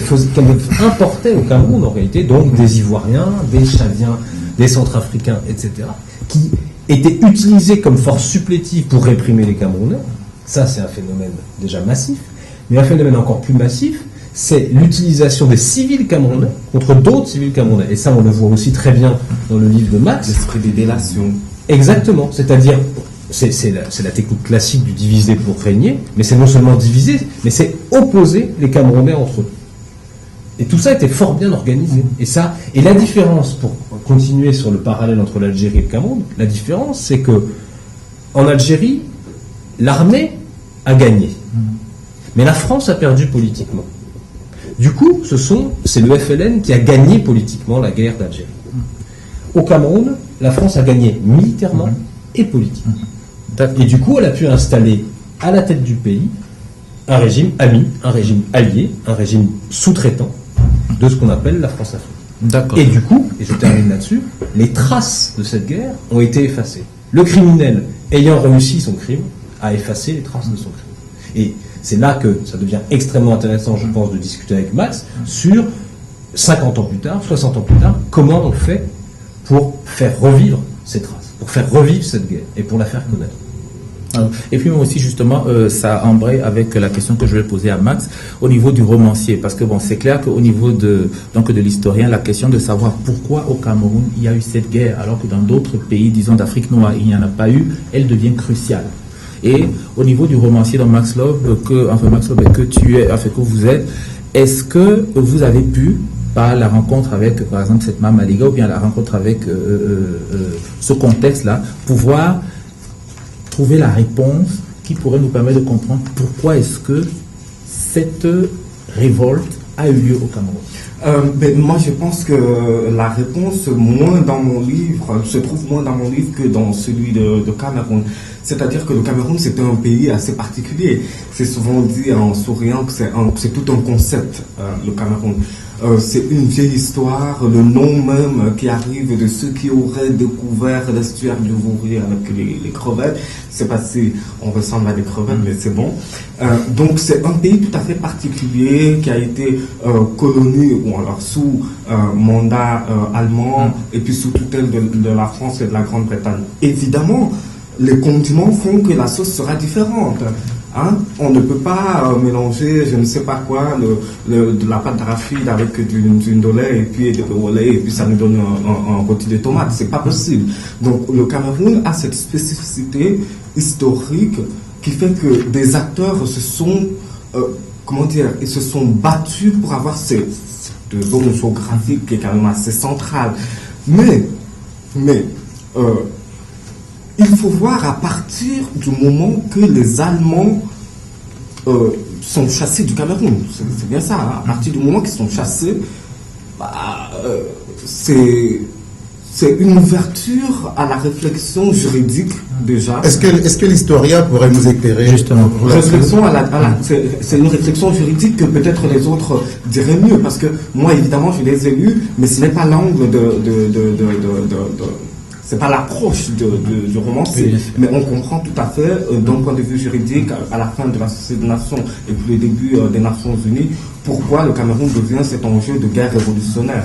Speaker 2: importait au Cameroun en réalité, donc des Ivoiriens, des Tchadiens, des Centrafricains, etc., qui étaient utilisés comme force supplétive pour réprimer les Camerounais. Ça, c'est un phénomène déjà massif. Mais un phénomène encore plus massif, c'est l'utilisation des civils camerounais contre d'autres civils camerounais. Et ça, on le voit aussi très bien dans le livre de Max.
Speaker 4: L'esprit des délations.
Speaker 2: Exactement. C'est-à-dire, c'est la technique classique du diviser pour régner, mais c'est non seulement diviser, mais c'est opposer les Camerounais entre eux. Et tout ça était fort bien organisé. Et la différence, pour continuer sur le parallèle entre l'Algérie et le Cameroun, la différence, c'est que en Algérie, l'armée a gagné. Mais la France a perdu politiquement. Du coup, c'est le FLN qui a gagné politiquement la guerre d'Algérie. Au Cameroun, la France a gagné militairement et politiquement. Et du coup, elle a pu installer à la tête du pays un régime ami, un régime allié, un régime sous-traitant de ce qu'on appelle la France-Afrique.
Speaker 5: D'accord.
Speaker 2: Et du coup, et je termine là-dessus, les traces de cette guerre ont été effacées. Le criminel, ayant réussi son crime, a effacé les traces de son crime. Et c'est là que ça devient extrêmement intéressant, je pense, de discuter avec Max sur 50 ans plus tard, 60 ans plus tard, comment on fait pour faire revivre ces traces, pour faire revivre cette guerre et pour la faire connaître.
Speaker 5: Et puis moi aussi justement ça embraye avec la question que je vais poser à Max au niveau du romancier, parce que bon, c'est clair qu'au niveau de l'historien, la question de savoir pourquoi au Cameroun il y a eu cette guerre alors que dans d'autres pays, disons d'Afrique noire, il n'y en a pas eu, elle devient cruciale. Et au niveau du romancier dans Max Love, que tu es, enfin que vous êtes, est-ce que vous avez pu, par la rencontre avec, par exemple, cette Mame Maliga, ou bien la rencontre avec ce contexte-là, pouvoir trouver la réponse qui pourrait nous permettre de comprendre pourquoi est-ce que cette révolte a eu lieu au Cameroun?
Speaker 4: Moi, je pense que la réponse se trouve moins dans mon livre que dans celui de Cameroun. C'est-à-dire que le Cameroun, c'est un pays assez particulier. C'est souvent dit en souriant que c'est tout un concept, le Cameroun. C'est une vieille histoire, le nom même qui arrive de ceux qui auraient découvert l'estuaire du Vouvray avec les crevettes. C'est pas si on ressemble à des crevettes, mais c'est bon. Donc c'est un pays tout à fait particulier qui a été colonisé, alors sous mandat allemand et puis sous tutelle de la France et de la Grande-Bretagne. Évidemment, les condiments font que la sauce sera différente. On ne peut pas mélanger, je ne sais pas quoi, de la pâte d'arachide avec du ndolé et puis de olé et puis ça nous donne un rôti de tomate. C'est pas possible. Donc le Cameroun a cette spécificité historique qui fait que des acteurs se sont, ils se sont battus pour avoir cette zone géographique qui est quand même assez centrale. Mais il faut voir à partir du moment que les Allemands sont chassés du Cameroun. C'est bien ça. À partir du moment qu'ils sont chassés, c'est une ouverture à la réflexion juridique déjà.
Speaker 1: Est-ce que l'historien pourrait nous éclairer justement?
Speaker 4: C'est une réflexion juridique que peut-être les autres diraient mieux, parce que moi évidemment je les ai lus, mais ce n'est pas l'angle c'est pas l'approche du romancier, mais on comprend tout à fait d'un point de vue juridique à la fin de la Société des Nations et puis le début des Nations Unies, pourquoi le Cameroun devient cet enjeu de guerre révolutionnaire.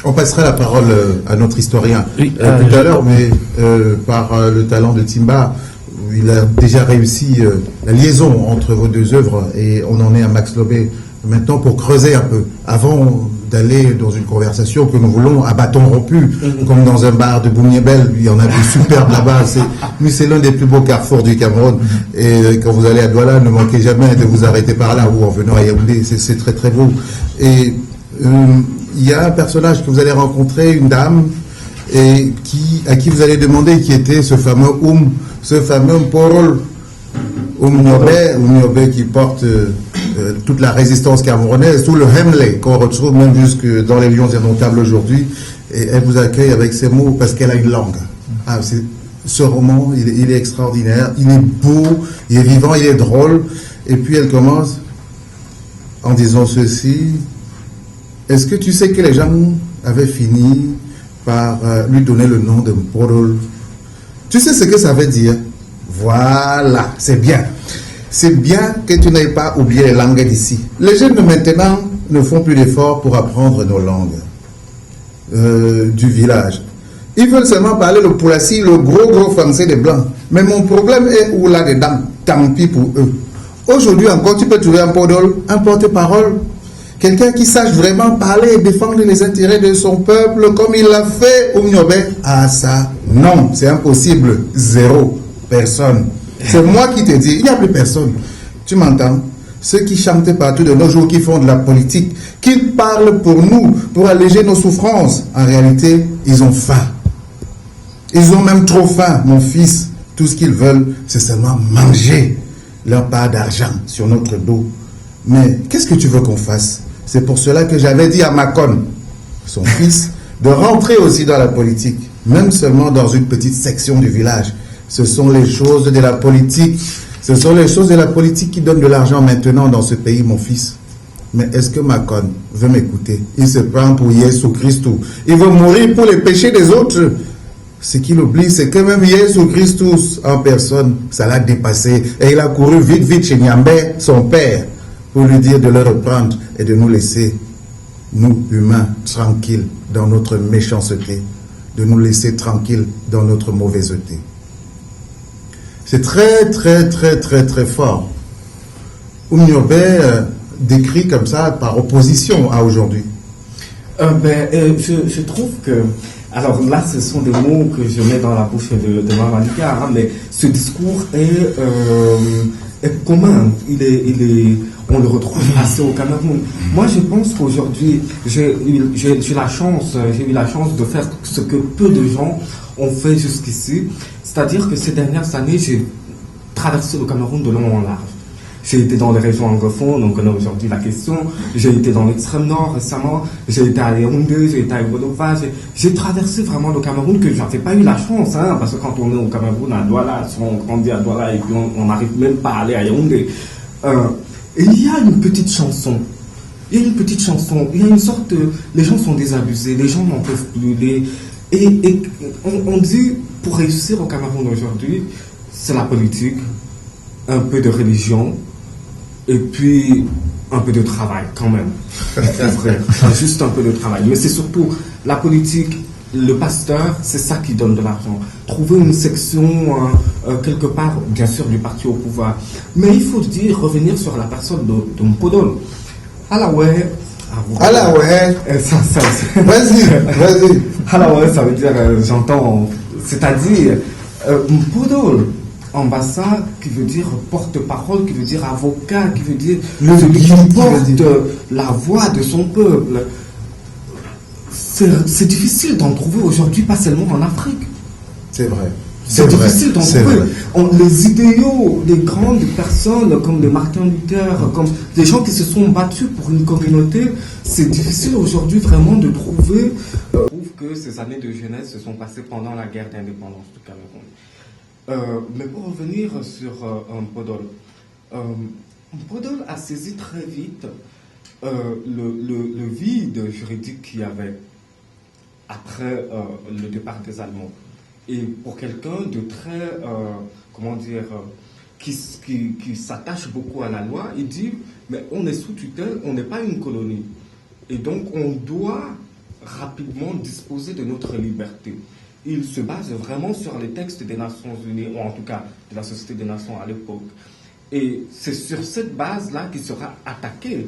Speaker 1: On passera la parole à notre historien tout à l'heure, mais par le talent de Timba, il a déjà réussi la liaison entre vos deux œuvres et on en est à Max Lobé maintenant pour creuser un peu. Avant d'aller dans une conversation que nous voulons à bâton rompu, comme dans un bar de Bouniébel, il y en a des superbes là-bas. C'est l'un des plus beaux carrefours du Cameroun. Et quand vous allez à Douala, ne manquez jamais de vous arrêter par là, ou en venant à Yaoundé, c'est très très beau. Et il y a un personnage que vous allez rencontrer, une dame, et à qui vous allez demander qui était ce fameux Porol Nyobe qui porte toute la résistance camerounaise, tout le Hemley qu'on retrouve même jusque dans les Lions Indomptables aujourd'hui. Et elle vous accueille avec ces mots parce qu'elle a une langue. Ce roman, il est extraordinaire, il est beau, il est vivant, il est drôle. Et puis elle commence en disant ceci: est-ce que tu sais que les gens avaient fini par lui donner le nom de Mporol? Tu sais ce que ça veut dire? Voilà, c'est bien. C'est bien que tu n'aies pas oublié les langues d'ici. Les jeunes de maintenant ne font plus d'efforts pour apprendre nos langues du village. Ils veulent seulement parler le Poulassi, le gros français des Blancs. Mais mon problème est où là-dedans? Tant pis pour eux. Aujourd'hui encore, tu peux trouver un podol, un porte-parole, quelqu'un qui sache vraiment parler et défendre les intérêts de son peuple comme il l'a fait au Nyobe. Ah ça, non, c'est impossible. Zéro. Personne. C'est moi qui te dis, il n'y a plus personne. Tu m'entends? Ceux qui chantent partout de nos jours, qui font de la politique, qui parlent pour nous, pour alléger nos souffrances, en réalité, ils ont faim. Ils ont même trop faim, mon fils. Tout ce qu'ils veulent, c'est seulement manger leur part d'argent sur notre dos. Mais qu'est-ce que tu veux qu'on fasse? C'est pour cela que j'avais dit à Macon, son fils, de rentrer aussi dans la politique, même seulement dans une petite section du village. Ce sont les choses de la politique. Ce sont les choses de la politique qui donnent de l'argent maintenant dans ce pays, mon fils. Mais est-ce que Macon veut m'écouter? Il se prend pour Jésus Christ. Il veut mourir pour les péchés des autres. Ce qu'il oublie, c'est que même Jésus Christ en personne, ça l'a dépassé. Et il a couru vite chez Nyambe, son père, pour lui dire de le reprendre et de nous laisser, nous humains, tranquilles dans notre méchanceté, de nous laisser tranquilles dans notre mauvaiseté. C'est très fort. Oumniobe décrit comme ça par opposition à aujourd'hui.
Speaker 4: Je trouve que, alors là, ce sont des mots que je mets dans la bouche de Maman Licard, hein, mais ce discours est commun. On le retrouve assez au Cameroun. Moi, je pense qu'aujourd'hui, j'ai eu la chance de faire ce que peu de gens ont fait jusqu'ici. C'est-à-dire que ces dernières années, j'ai traversé le Cameroun de long en large. J'ai été dans les régions anglophones, on connaît aujourd'hui la question. J'ai été dans l'extrême nord récemment. J'ai été à Yaoundé, j'ai été à Bolova. J'ai traversé vraiment le Cameroun que je n'avais pas eu la chance, hein, parce que quand on est au Cameroun, à Douala, on grandit à Douala et puis on n'arrive même pas à aller à Yaoundé. Et il y a une petite chanson. Il y a une sorte de... Les gens sont désabusés, les gens n'en peuvent plus. Et on dit, pour réussir au Cameroun aujourd'hui, c'est la politique, un peu de religion, et puis un peu de travail quand même. Juste un peu de travail. Mais c'est surtout la politique, le pasteur, c'est ça qui donne de l'argent. Trouver une section quelque part, bien sûr, du parti au pouvoir. Mais il faut dire, revenir sur la personne de Mpodol. Alaoué.
Speaker 1: Vas-y.
Speaker 4: Alaoué, ça veut dire, j'entends, c'est-à-dire, Mpodol. Ambassade, qui veut dire porte-parole, qui veut dire avocat, qui veut dire celui qui porte la voix de son peuple. C'est difficile d'en trouver aujourd'hui, pas seulement en Afrique.
Speaker 1: C'est vrai.
Speaker 4: C'est difficile d'en trouver. Les idéaux des grandes personnes comme de Martin Luther, comme des gens qui se sont battus pour une communauté, c'est difficile aujourd'hui vraiment de trouver. Je trouve que ces années de jeunesse se sont passées pendant la guerre d'indépendance du Cameroun. Mais pour revenir sur Mpodol, Mpodol a saisi très vite le vide juridique qu'il y avait après le départ des Allemands. Et pour quelqu'un de très, qui s'attache beaucoup à la loi, il dit, mais on est sous tutelle, on n'est pas une colonie. Et donc on doit rapidement disposer de notre liberté. Il se base vraiment sur les textes des Nations Unies, ou en tout cas de la Société des Nations à l'époque. Et c'est sur cette base-là qu'il sera attaqué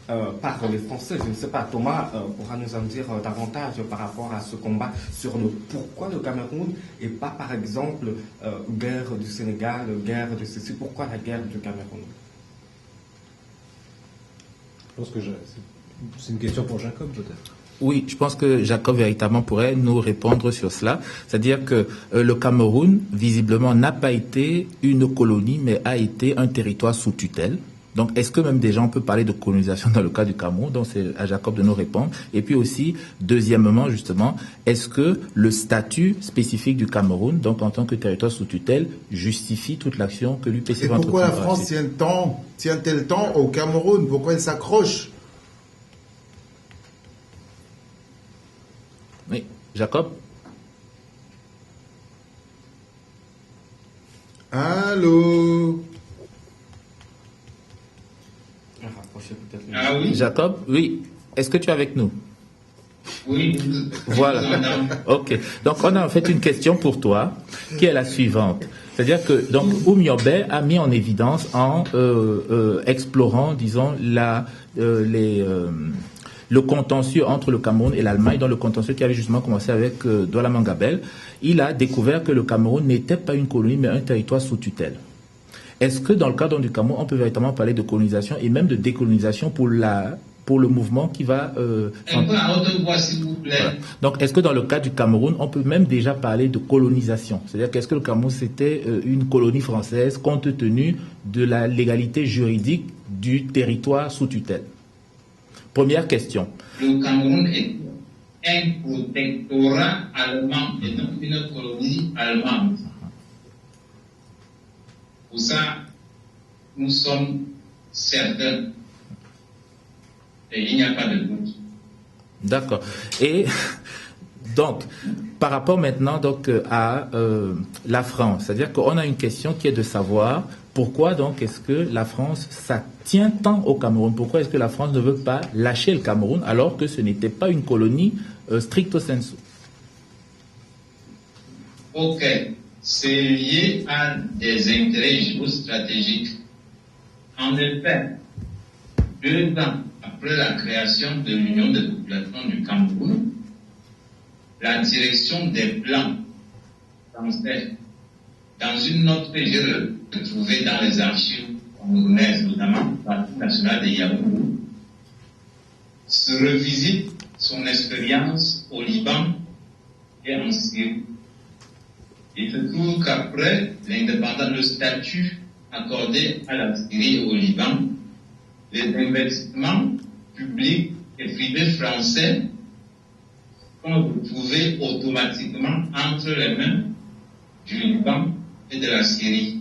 Speaker 4: par les Français. Je ne sais pas, Thomas pourra nous en dire davantage par rapport à ce combat sur le pourquoi le Cameroun et pas, par exemple, guerre du Sénégal, guerre de ceci. Pourquoi la guerre du Cameroun?
Speaker 2: Je pense que c'est une question pour Jacob, peut-être.
Speaker 5: Oui, je pense que Jacob véritablement pourrait nous répondre sur cela. C'est-à-dire que le Cameroun, visiblement, n'a pas été une colonie, mais a été un territoire sous tutelle. Donc, est-ce que même déjà on peut parler de colonisation dans le cas du Cameroun? Donc, c'est à Jacob de nous répondre. Et puis aussi, deuxièmement, justement, est-ce que le statut spécifique du Cameroun, donc en tant que territoire sous tutelle, justifie toute l'action que l'UPC va entreprendre?
Speaker 1: Et pourquoi la France tient-elle tant au Cameroun? Pourquoi elle s'accroche?
Speaker 5: Oui, Jacob?
Speaker 1: Allô?
Speaker 3: Ah oui?
Speaker 5: Jacob, oui. Est-ce que tu es avec nous?
Speaker 3: Oui,
Speaker 5: Voilà. Ok. Donc, on a en fait une question pour toi, qui est la suivante. C'est-à-dire que, donc, Oumyobé a mis en évidence en explorant, disons, le contentieux entre le Cameroun et l'Allemagne, dans le contentieux qui avait justement commencé avec Douala Mangabel. Il a découvert que le Cameroun n'était pas une colonie, mais un territoire sous tutelle. Est-ce que dans le cadre du Cameroun, on peut véritablement parler de colonisation et même de décolonisation pour le mouvement qui va...
Speaker 3: un peu à haute voix, s'il vous plaît.
Speaker 5: Voilà. Donc, est-ce que dans le cas du Cameroun, on peut même déjà parler de colonisation? C'est-à-dire qu'est-ce que le Cameroun, c'était une colonie française compte tenu de la légalité juridique du territoire sous tutelle? Première question.
Speaker 3: Le Cameroun est un protectorat allemand et non une colonie allemande. Pour ça, nous sommes certains. Et il n'y a pas de doute.
Speaker 5: D'accord. Et donc, par rapport maintenant donc, à la France, c'est-à-dire qu'on a une question qui est de savoir pourquoi donc est-ce que la France, ça tient tant au Cameroun? Pourquoi est-ce que la France ne veut pas lâcher le Cameroun alors que ce n'était pas une colonie stricto sensu?
Speaker 3: Ok. C'est lié à des intérêts géostratégiques. En effet, 2 ans après la création de l'Union des populations du Cameroun, la direction des plans français, dans une note que j'ai retrouvée dans les archives camerounaises, notamment le Parti national de Yaoundé, se revisite son expérience au Liban et en Syrie. Il se trouve qu'après l'indépendance, le statut accordé à la Syrie et au Liban, les investissements publics et privés français sont retrouvés automatiquement entre les mains du Liban et de la Syrie.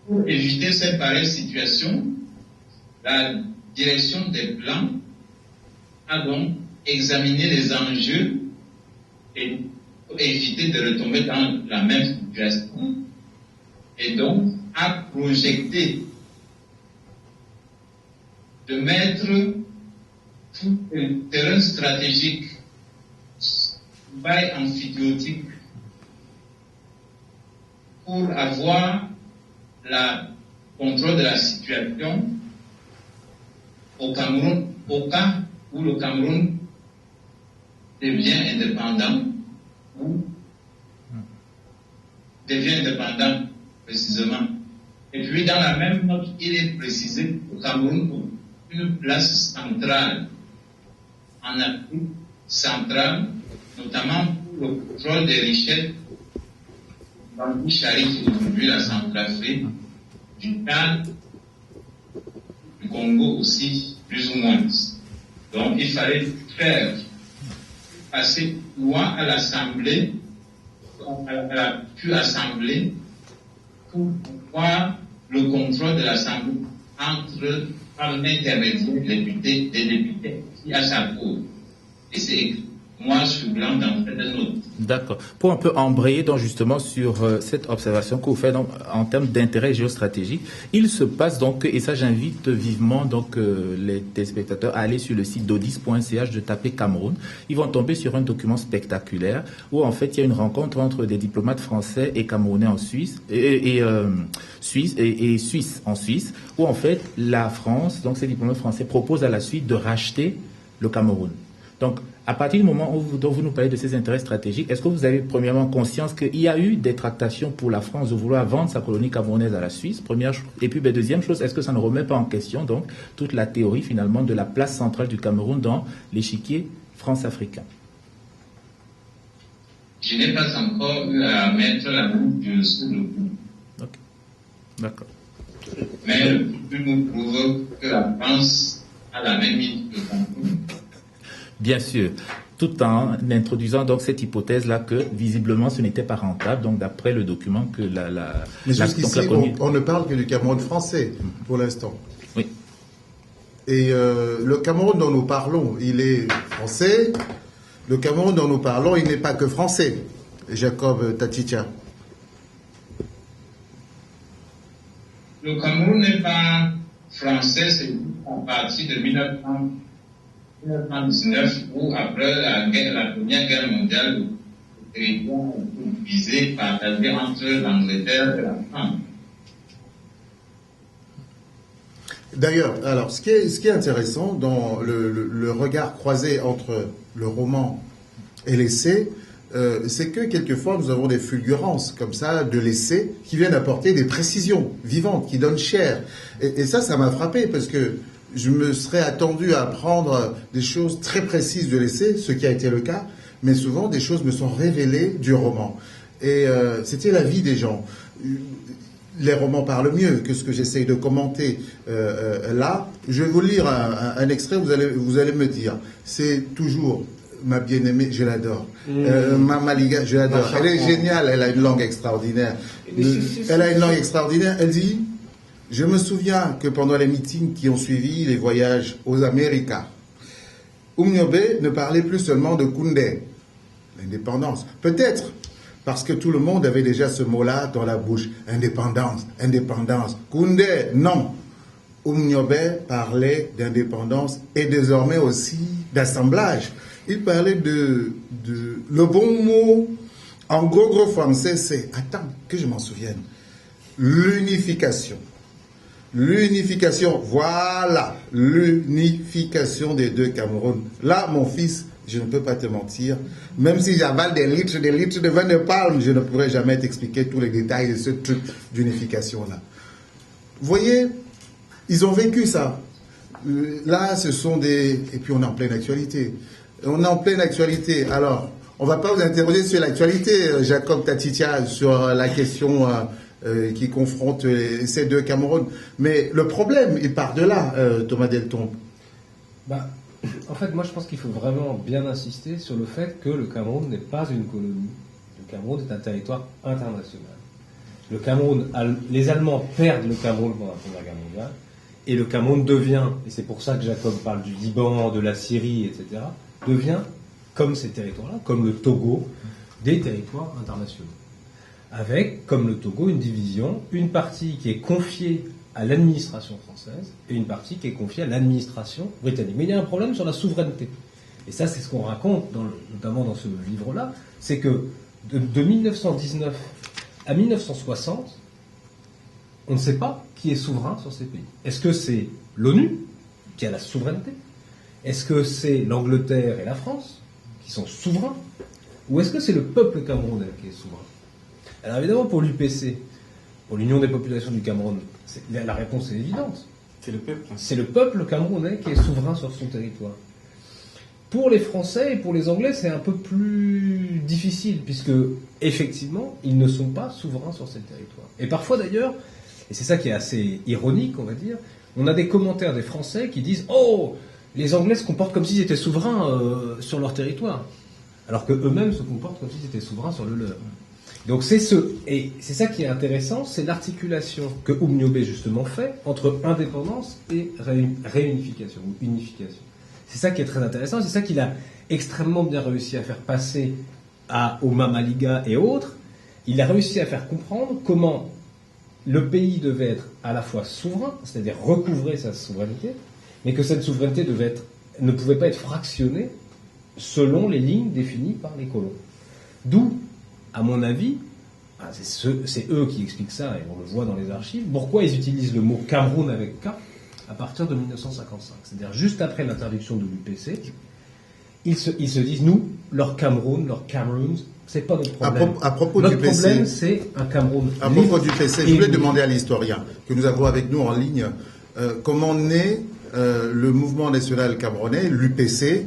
Speaker 3: Pour éviter cette pareille situation, la direction des plans a donc examiné les enjeux et pour éviter de retomber dans la même situation, et donc a projeté de mettre tout un terrain stratégique, bail amphithéotique, pour avoir le contrôle de la situation au Cameroun, au cas où le Cameroun devient indépendant, ou devient indépendant précisément. Et puis dans la même note, il est précisé que le Cameroun occupe une place centrale en Afrique centrale, notamment pour le contrôle des richesses du Charif, aujourd'hui la Centrafrique, du Tchad, du Congo aussi, plus ou moins. Donc il fallait faire passer loi à l'Assemblée, elle a pu assembler pour pouvoir le contrôle de l'Assemblée par l'intermédiaire des députés qui a sa cause. Et c'est moi sur blanc dans cette note.
Speaker 5: D'accord. Pour un peu embrayer donc justement sur cette observation que vous faites donc, en termes d'intérêt géostratégique, il se passe donc, et ça j'invite vivement donc les téléspectateurs à aller sur le site d'odis.ch, de taper Cameroun. Ils vont tomber sur un document spectaculaire où en fait il y a une rencontre entre des diplomates français et camerounais en Suisse et Suisse en Suisse, où en fait la France, donc ces diplomates français proposent à la suite de racheter le Cameroun. Donc, à partir du moment dont vous nous parlez de ces intérêts stratégiques, est-ce que vous avez premièrement conscience qu'il y a eu des tractations pour la France de vouloir vendre sa colonie camerounaise à la Suisse, première chose, et puis deuxième chose, est-ce que ça ne remet pas en question donc toute la théorie finalement de la place centrale du Cameroun dans l'échiquier france-africain?
Speaker 3: Je n'ai pas encore eu à mettre la boucle sur le coup.
Speaker 5: Ok, d'accord.
Speaker 3: Mais le plus nous prouve que la France a la même idée que le Cameroun.
Speaker 5: Bien sûr, tout en introduisant donc cette hypothèse-là que visiblement ce n'était pas rentable, donc d'après le document que
Speaker 1: Mais jusqu'ici, on ne parle que du Cameroun français pour l'instant.
Speaker 5: Oui.
Speaker 1: Et le Cameroun dont nous parlons, il est français. Le Cameroun dont nous parlons, il n'est pas que français. Jacob Taticha.
Speaker 3: Le Cameroun n'est pas français, c'est à partir de 1900. 1919, où après la Première Guerre mondiale, le territoire a été divisé, partagé entre l'Angleterre et la France.
Speaker 1: D'ailleurs, alors, ce qui est intéressant dans le regard croisé entre le roman et l'essai, c'est que quelquefois nous avons des fulgurances comme ça de l'essai qui viennent apporter des précisions vivantes, qui donnent chair. Et ça m'a frappé parce que je me serais attendu à apprendre des choses très précises de l'essai, ce qui a été le cas, mais souvent des choses me sont révélées du roman. Et c'était la vie des gens. Les romans parlent mieux que ce que j'essaye de commenter là. Je vais vous lire un extrait, vous allez me dire. C'est toujours ma bien-aimée, je l'adore. Maliga, je l'adore. Elle est géniale, elle a une langue extraordinaire. Elle a une langue extraordinaire. Elle dit, je me souviens que pendant les meetings qui ont suivi les voyages aux Amériques, Umniobe ne parlait plus seulement de Koundé, l'indépendance. Peut-être parce que tout le monde avait déjà ce mot-là dans la bouche. Indépendance, indépendance. Koundé, non. Umniobe parlait d'indépendance et désormais aussi d'assemblage. Il parlait de le bon mot en gros français, c'est, attends, que je m'en souvienne, l'unification. L'unification, voilà, l'unification des deux Cameroun. Là, mon fils, je ne peux pas te mentir, même si j'avale des litres de vin de palme, je ne pourrais jamais t'expliquer tous les détails de ce truc d'unification-là. Vous voyez, ils ont vécu ça. Là, ce sont des... Et puis on est en pleine actualité. On est en pleine actualité. Alors, on ne va pas vous interroger sur l'actualité, Jacob Tatitia, sur la question qui confronte ces deux Cameroun. Mais le problème, il part de là, Thomas Delton.
Speaker 2: En fait, moi, je pense qu'il faut vraiment bien insister sur le fait que le Cameroun n'est pas une colonie. Le Cameroun est un territoire international. Le Cameroun, les Allemands perdent le Cameroun pendant la Première Guerre mondiale, et le Cameroun devient, et c'est pour ça que Jacob parle du Liban, de la Syrie, etc., devient, comme ces territoires-là, comme le Togo, des territoires internationaux. Avec, comme le Togo, une division, une partie qui est confiée à l'administration française et une partie qui est confiée à l'administration britannique. Mais il y a un problème sur la souveraineté. Et ça, c'est ce qu'on raconte, notamment dans ce livre-là, c'est que de 1919 à 1960, on ne sait pas qui est souverain sur ces pays. Est-ce que c'est l'ONU qui a la souveraineté? Est-ce que c'est l'Angleterre et la France qui sont souverains? Ou est-ce que c'est le peuple camerounais qui est souverain? Alors évidemment, pour l'UPC, pour l'Union des populations du Cameroun, la réponse est évidente.
Speaker 4: C'est le peuple.
Speaker 2: C'est le peuple camerounais qui est souverain sur son territoire. Pour les Français et pour les Anglais, c'est un peu plus difficile, puisque, effectivement, ils ne sont pas souverains sur ces territoires. Et parfois, d'ailleurs, et c'est ça qui est assez ironique, on va dire, on a des commentaires des Français qui disent « Oh, les Anglais se comportent comme s'ils étaient souverains sur leur territoire », alors qu'eux-mêmes se comportent comme s'ils étaient souverains sur le leur. Donc c'est ça qui est intéressant, c'est l'articulation que Umniobe justement fait entre indépendance et réunification, ou unification. C'est ça qui est très intéressant, c'est ça qu'il a extrêmement bien réussi à faire passer au Mamaliga et autres. Il a réussi à faire comprendre comment le pays devait être à la fois souverain, c'est-à-dire recouvrer sa souveraineté, mais que cette souveraineté ne pouvait pas être fractionnée selon les lignes définies par les colons. D'où, à mon avis, c'est eux qui expliquent ça, et on le voit dans les archives, pourquoi ils utilisent le mot Cameroun avec K à partir de 1955. C'est-à-dire juste après l'interdiction de l'UPC, ils se disent, nous, leur Cameroun, c'est pas notre problème.
Speaker 1: À propos
Speaker 2: notre
Speaker 1: du PC,
Speaker 2: problème, c'est un Cameroun
Speaker 1: à
Speaker 2: libre.
Speaker 1: propos du PC, je voulais demander à l'historien que nous avons avec nous en ligne comment naît le mouvement national camerounais, l'UPC.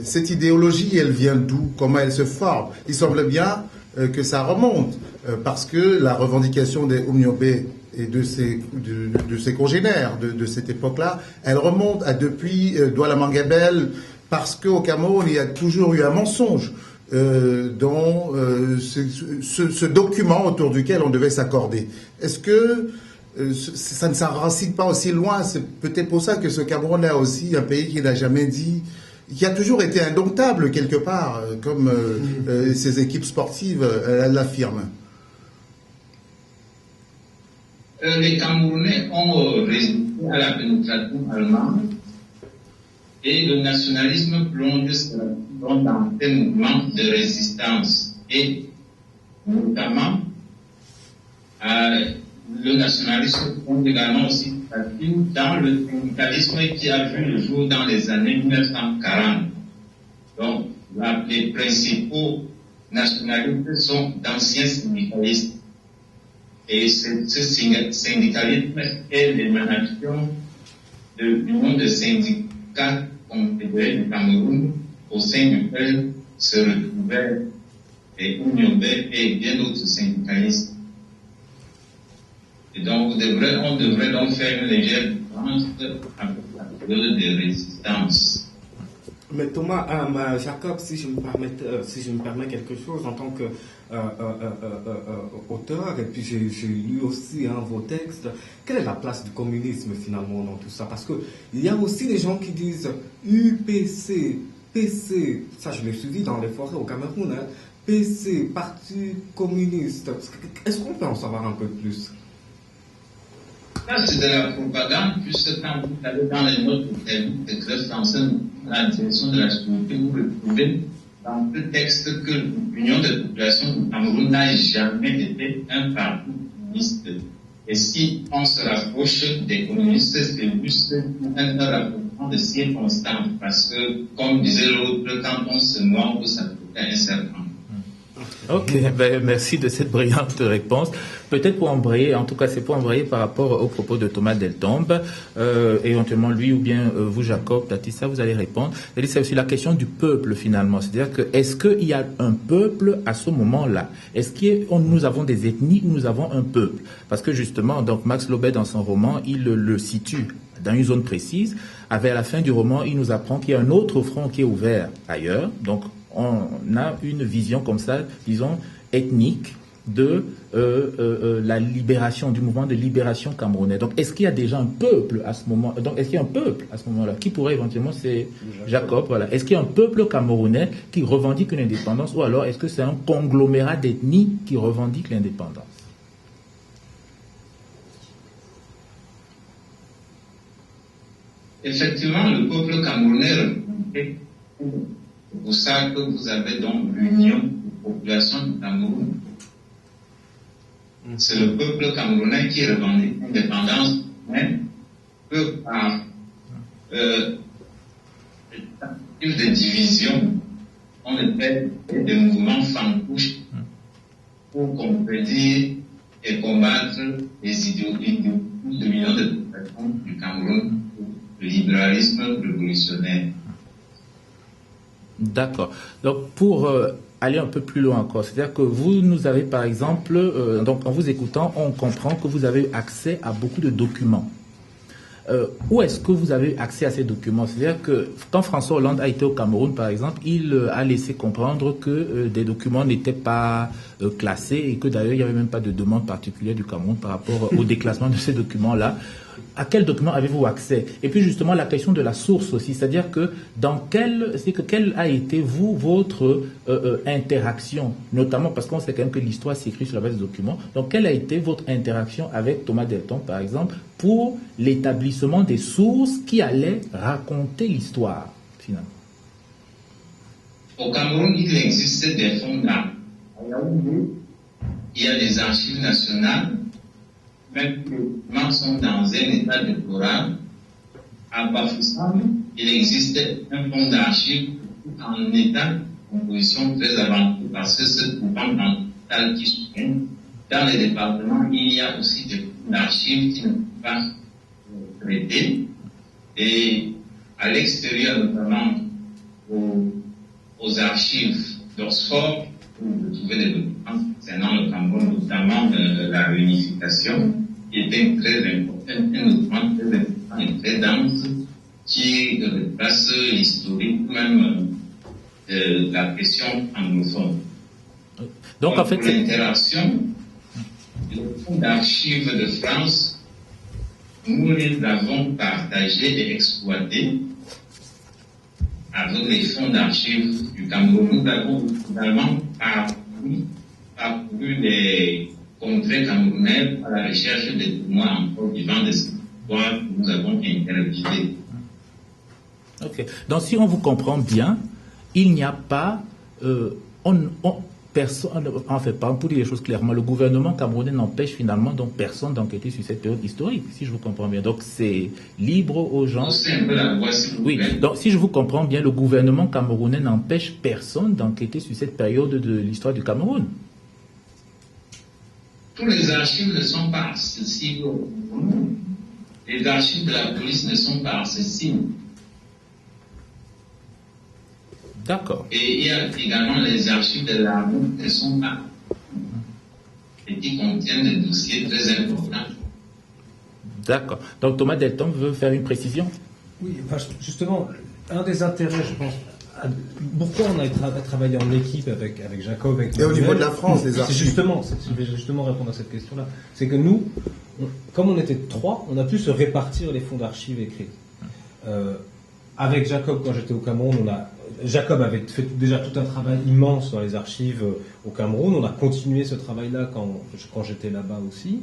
Speaker 1: Cette idéologie, elle vient d'où? Comment elle se forme? Il semble bien que ça remonte, parce que la revendication des Umniobe et de ses congénères de cette époque-là, elle remonte à depuis Douala Mangabel, parce qu'au Cameroun, il y a toujours eu un mensonge dans ce document autour duquel on devait s'accorder. Est-ce que ça ne s'enracine pas aussi loin? C'est peut-être pour ça que ce Cameroun est aussi un pays qui n'a jamais dit, qui a toujours été indomptable quelque part, comme ces équipes sportives l'affirment.
Speaker 3: Les Camerounais ont résisté à la pénétration allemande et Et le nationalisme plonge dans des mouvements de résistance. Et notamment, le nationalisme plonge également aussi dans le syndicalisme qui a vu le jour dans les années 1940. Donc, les principaux nationalistes sont d'anciens syndicalistes. Et ce syndicalisme est l'émanation de l'Union de syndicats confédérés du Cameroun, au sein duquel se retrouvaient les Uniobé et bien d'autres syndicalistes. Et donc, on devrait donc faire une légère différence avec la période de résistance.
Speaker 4: Mais Thomas, Jacob, si je me permets quelque chose en tant que auteur, et puis j'ai lu aussi vos textes, quelle est la place du communisme finalement dans tout ça? Parce qu'il y a aussi des gens qui disent UPC, PC, ça je l'ai suivi dans les forêts au Cameroun, PC, Parti communiste. Est-ce qu'on peut en savoir un peu plus?
Speaker 3: Ça, c'est de la propagande, puisque quand vous allez dans les notes de Grèce français, la direction de la sécurité, vous retrouvez dans ce texte que l'Union des populations du Cameroun n'a jamais été un parti communiste. Et si on se rapproche des communistes, c'est juste un rapprochement de circonstances, parce que, comme disait l'autre, quand on se noie, on peut s'appliquer à un serpent.
Speaker 5: Ok, merci de cette brillante réponse. Peut-être pour embrayer, en tout cas c'est pour embrayer par rapport aux propos de Thomas Deltombe, éventuellement lui ou bien vous Jacob, Tatissa, vous allez répondre. C'est aussi la question du peuple finalement, c'est-à-dire que est-ce qu'il y a un peuple à ce moment-là? Est-ce que nous avons des ethnies ou nous avons un peuple? Parce que justement, donc Max Lobet dans son roman, il le situe dans une zone précise. À la fin du roman, il nous apprend qu'il y a un autre front qui est ouvert ailleurs, donc on a une vision comme ça, disons, ethnique de la libération, du mouvement de libération camerounais. Donc, est-ce qu'il y a déjà un peuple à ce moment? Donc, est-ce qu'il y a un peuple à ce moment-là? Qui pourrait éventuellement, c'est Jacob, voilà. Est-ce qu'il y a un peuple camerounais qui revendique une indépendance, ou alors est-ce que c'est un conglomérat d'ethnies qui revendique l'indépendance?
Speaker 3: Effectivement, le peuple camerounais revendique. C'est pour ça que vous avez donc l'Union des populations du Cameroun. C'est le peuple camerounais qui revendique l'indépendance, mais que par des divisions, on fait des mouvements fancouches pour contredire et combattre les idéologies de l'Union des populations du Cameroun, le libéralisme révolutionnaire.
Speaker 5: D'accord. Donc, pour aller un peu plus loin encore, c'est-à-dire que vous nous avez, par exemple, donc en vous écoutant, on comprend que vous avez accès à beaucoup de documents. Où est-ce que vous avez accès à ces documents? C'est-à-dire que quand François Hollande a été au Cameroun, par exemple, il a laissé comprendre que des documents n'étaient pas classés et que d'ailleurs il n'y avait même pas de demande particulière du Cameroun par rapport au déclassement de ces documents-là. À quel document avez-vous accès? Et puis justement la question de la source aussi, c'est-à-dire que quelle a été votre interaction, notamment parce qu'on sait quand même que l'histoire s'écrit sur la base des documents. Donc quelle a été votre interaction avec Thomas Deltombe, par exemple, pour l'établissement des sources qui allaient raconter l'histoire finalement?
Speaker 3: Au Cameroun, il existe des fonds d'art. Il y a des archives nationales. Même que les documents sont dans un état déplorable. À Bafoussam, il existe un fonds d'archives en état de composition très avancée parce que ce document dans l'état qui soutient. Dans les départements, il y a aussi des fonds d'archives qui ne sont pas traités. Et à l'extérieur, notamment aux archives d'Oxford, vous trouvez des documents concernant le Cameroun, notamment la réunification, qui était très important, un document très important et très dense, qui replace l'historique même de la question anglophone. Donc en fait, pour l'interaction, le fonds d'archives de France, nous les avons partagés et exploités avec les fonds d'archives du Cameroun. Nous avons également parcouru les contrées camerounaises à la recherche des témoins encore vivants de cette histoire que nous avons interviewés.
Speaker 5: Ok. Donc, si on vous comprend bien, il n'y a pas... personne, enfin, pour dire les choses clairement, le gouvernement camerounais n'empêche finalement donc personne d'enquêter sur cette période historique, si je vous comprends bien. Donc, c'est libre aux gens...
Speaker 3: C'est un peu la voix, s'il vous
Speaker 5: Oui,
Speaker 3: plaît.
Speaker 5: donc si je vous comprends bien, le gouvernement camerounais n'empêche personne d'enquêter sur cette période de l'histoire du Cameroun.
Speaker 3: Tous les archives ne sont pas accessibles au Cameroun. Les archives de la police ne sont pas accessibles.
Speaker 5: D'accord.
Speaker 3: Et il y a également les archives de la route qui ne sont pas et qui contiennent des dossiers très importants.
Speaker 5: D'accord. Donc Thomas Deltombe veut faire une précision.
Speaker 2: Oui, enfin, justement, un des intérêts, je pense, pourquoi on a travaillé en équipe avec Jacob, avec
Speaker 1: Et au
Speaker 2: Manuel,
Speaker 1: niveau de la France, les
Speaker 2: c'est
Speaker 1: archives.
Speaker 2: je vais justement répondre à cette question-là. C'est que nous, comme on était 3, on a pu se répartir les fonds d'archives écrits. Avec Jacob, quand j'étais au Cameroun, Jacob avait fait déjà tout un travail immense dans les archives au Cameroun. On a continué ce travail-là quand j'étais là-bas aussi.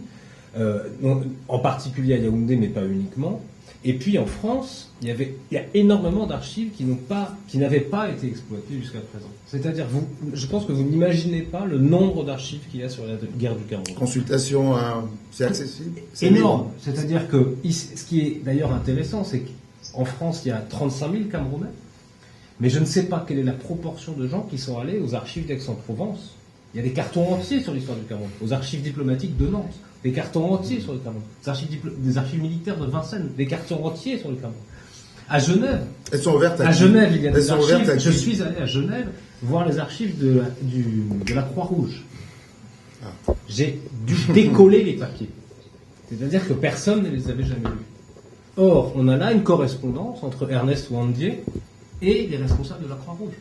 Speaker 2: En particulier à Yaoundé, mais pas uniquement. Et puis en France, il y a énormément d'archives qui n'avaient pas été exploitées jusqu'à présent. C'est-à-dire, je pense que vous n'imaginez pas le nombre d'archives qu'il y a sur la guerre du Cameroun.
Speaker 1: Consultation, c'est accessible? C'est
Speaker 2: Énorme.
Speaker 1: libre.
Speaker 2: C'est-à-dire que ce qui est d'ailleurs intéressant, c'est qu'en France, il y a 35 000 Camerounais, mais je ne sais pas quelle est la proportion de gens qui sont allés aux archives d'Aix-en-Provence. Il y a des cartons entiers sur l'histoire du Cameroun, aux archives diplomatiques de Nantes, des cartons entiers sur le Cameroun, des archives militaires de Vincennes, des cartons entiers sur le Cameroun. À Genève,
Speaker 1: Elles sont ouvertes à qui?
Speaker 2: Genève, il y a
Speaker 1: Elles
Speaker 2: des
Speaker 1: sont ouvertes à
Speaker 2: archives.
Speaker 1: qui?
Speaker 2: Je suis allé à Genève voir les archives de la Croix-Rouge. J'ai dû décoller les papiers. C'est-à-dire que personne ne les avait jamais lus. Or, on a là une correspondance entre Ernest Wandier et les responsables de la Croix-Rouge.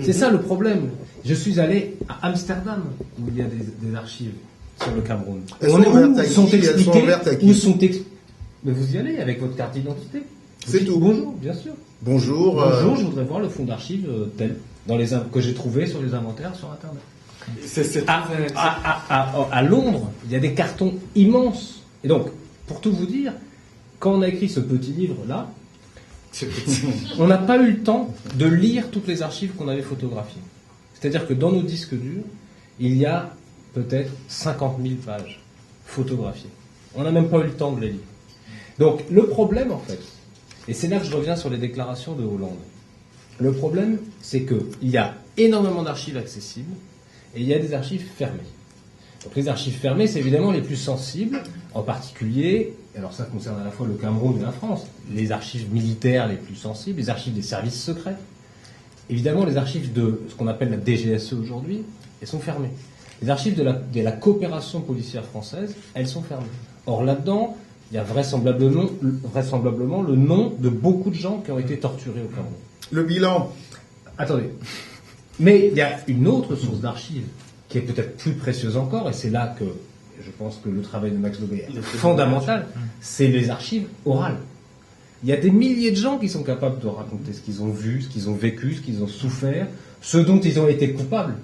Speaker 2: C'est ça le problème. Je suis allé à Amsterdam, où il y a des archives sur le Cameroun.
Speaker 1: Elles sont ouvertes à qui? Elles sont ouvertes à qui?
Speaker 2: Mais vous y allez avec votre carte d'identité.
Speaker 1: C'est tout.
Speaker 2: Bonjour, bien sûr.
Speaker 1: Bonjour.
Speaker 2: Bonjour, je voudrais voir le fonds d'archives tel que j'ai trouvé sur les inventaires sur Internet. À Londres, il y a des cartons immenses. Et donc, pour tout vous dire, quand on a écrit ce petit livre-là, on n'a pas eu le temps de lire toutes les archives qu'on avait photographiées. C'est-à-dire que dans nos disques durs, il y a peut-être 50 000 pages photographiées. On n'a même pas eu le temps de les lire. Donc, le problème, en fait, et c'est là que je reviens sur les déclarations de Hollande, le problème, c'est qu'il y a énormément d'archives accessibles et il y a des archives fermées. Donc les archives fermées, c'est évidemment les plus sensibles, en particulier, alors ça concerne à la fois le Cameroun et la France, les archives militaires les plus sensibles, les archives des services secrets. Évidemment, les archives de ce qu'on appelle la DGSE aujourd'hui, elles sont fermées. Les archives de la coopération policière française, elles sont fermées. Or là-dedans, il y a vraisemblablement le nom de beaucoup de gens qui ont été torturés au Cameroun.
Speaker 1: Le bilan.
Speaker 2: Attendez. Mais il y a une autre source d'archives qui est peut-être plus précieuse encore, et c'est là que je pense que le travail de Max Lobé est fondamental, c'est les archives orales. Il y a des milliers de gens qui sont capables de raconter ce qu'ils ont vu, ce qu'ils ont vécu, ce qu'ils ont souffert, ce dont ils ont été coupables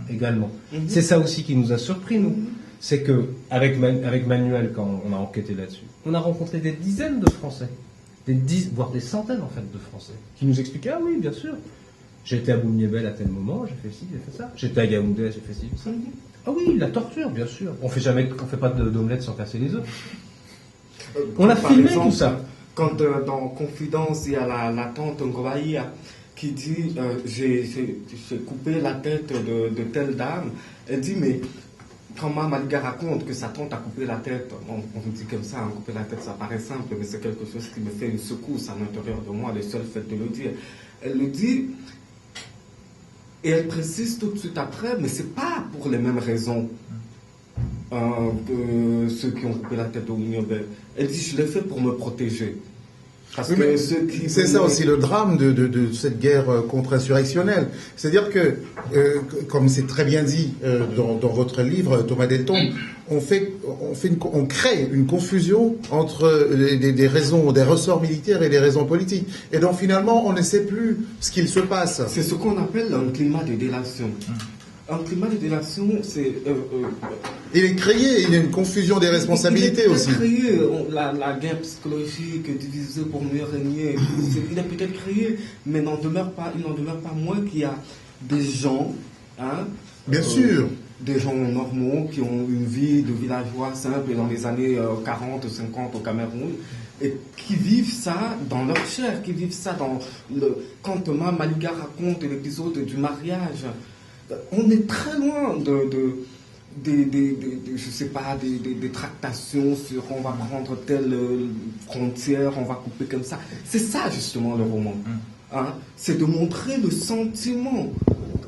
Speaker 2: également. C'est ça aussi qui nous a surpris, nous. C'est que avec Manuel, quand on a enquêté là-dessus, on a rencontré des dizaines de Français, voire des centaines en fait de Français, qui nous expliquaient, ah oui, bien sûr, j'étais à Boumniébel à tel moment, j'ai fait ci, j'ai fait ça. J'étais à Yaoundé, j'ai fait ci, ça. Ah oui, la torture, bien sûr. On fait pas d'omelette sans casser les œufs. On a filmé tout ça.
Speaker 4: Quand dans Confidence, il y a la tante Ngobaïa qui dit j'ai coupé la tête de telle dame. Elle dit, mais quand Maliga raconte que sa tante a coupé la tête, on dit comme ça, couper la tête, ça paraît simple, mais c'est quelque chose qui me fait une secousse à l'intérieur de moi, le seul fait de le dire. Elle le dit, et elle précise tout de suite après, mais c'est pas pour les mêmes raisons que ceux qui ont coupé la tête au Niobel. Elle dit, je l'ai fait pour me protéger. Parce
Speaker 1: Oui,
Speaker 4: que ceux qui
Speaker 1: c'est ça aussi le drame de cette guerre contre-insurrectionnelle. C'est-à-dire que, comme c'est très bien dit dans votre livre, Thomas Deltombe, on crée une confusion entre des raisons, des ressorts militaires et des raisons politiques. Et donc finalement, on ne sait plus ce qu'il se passe.
Speaker 4: c'est ce qu'on appelle un climat de délation. Un climat de délation, c'est...
Speaker 1: Il est créé, il y a une confusion des responsabilités
Speaker 4: il est
Speaker 1: aussi.
Speaker 4: Créé, la guerre psychologique, diviser pour mieux régner, il est peut-être créé, mais il n'en demeure pas moins qu'il y a des gens, hein,
Speaker 1: Bien sûr.
Speaker 4: des gens normaux qui ont une vie de villageois simple dans les années 40, 50 au Cameroun, et qui vivent ça dans leur chair, qui vivent ça dans le... Quand Mama Maliga raconte l'épisode du mariage, on est très loin je sais pas, des tractations sur on va prendre telle frontière, on va couper comme ça. C'est ça justement le roman. Hein? C'est de montrer le sentiment.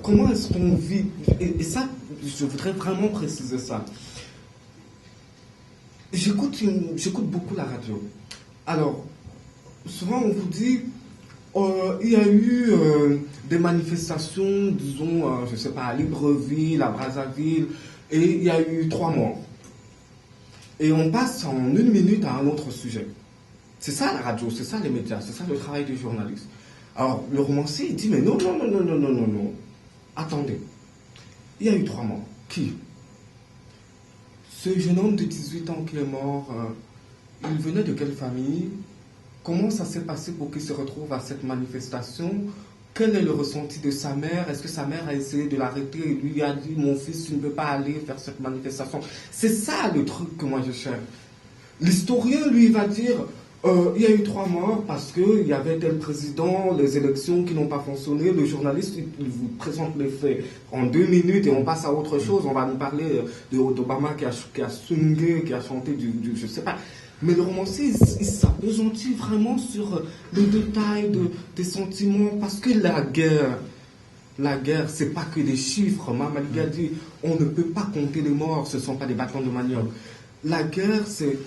Speaker 4: Comment est-ce qu'on vit? Et ça, je voudrais vraiment préciser ça. J'écoute beaucoup la radio. Alors, souvent on vous dit, il y a eu des manifestations, disons, je ne sais pas, à Libreville, à Brazzaville, et il y a eu 3 morts. Et on passe en 1 minute à un autre sujet. C'est ça la radio, c'est ça les médias, c'est ça le travail du journaliste. Alors, le romancier, il dit, mais non. Attendez, il y a eu 3 morts. Qui? Ce jeune homme de 18 ans qui est mort, il venait de quelle famille? Comment ça s'est passé pour qu'il se retrouve à cette manifestation? Quel est le ressenti de sa mère? Est-ce que sa mère a essayé de l'arrêter et lui a dit, mon fils, tu ne peux pas aller faire cette manifestation? C'est ça le truc que moi je cherche. L'historien, lui, va dire, il y a eu 3 morts parce qu'il y avait tel président, les élections qui n'ont pas fonctionné. Le journaliste, il vous présente les faits en 2 minutes et on passe à autre chose. On va nous parler d'Obama qui a swingé, qui a chanté je ne sais pas. Mais le romancier, il s'appesantit vraiment sur le détail des sentiments, parce que la guerre, c'est pas que des chiffres. Mama Maliga dit, on ne peut pas compter les morts, ce ne sont pas des bâtons de manioc. La guerre, c'est...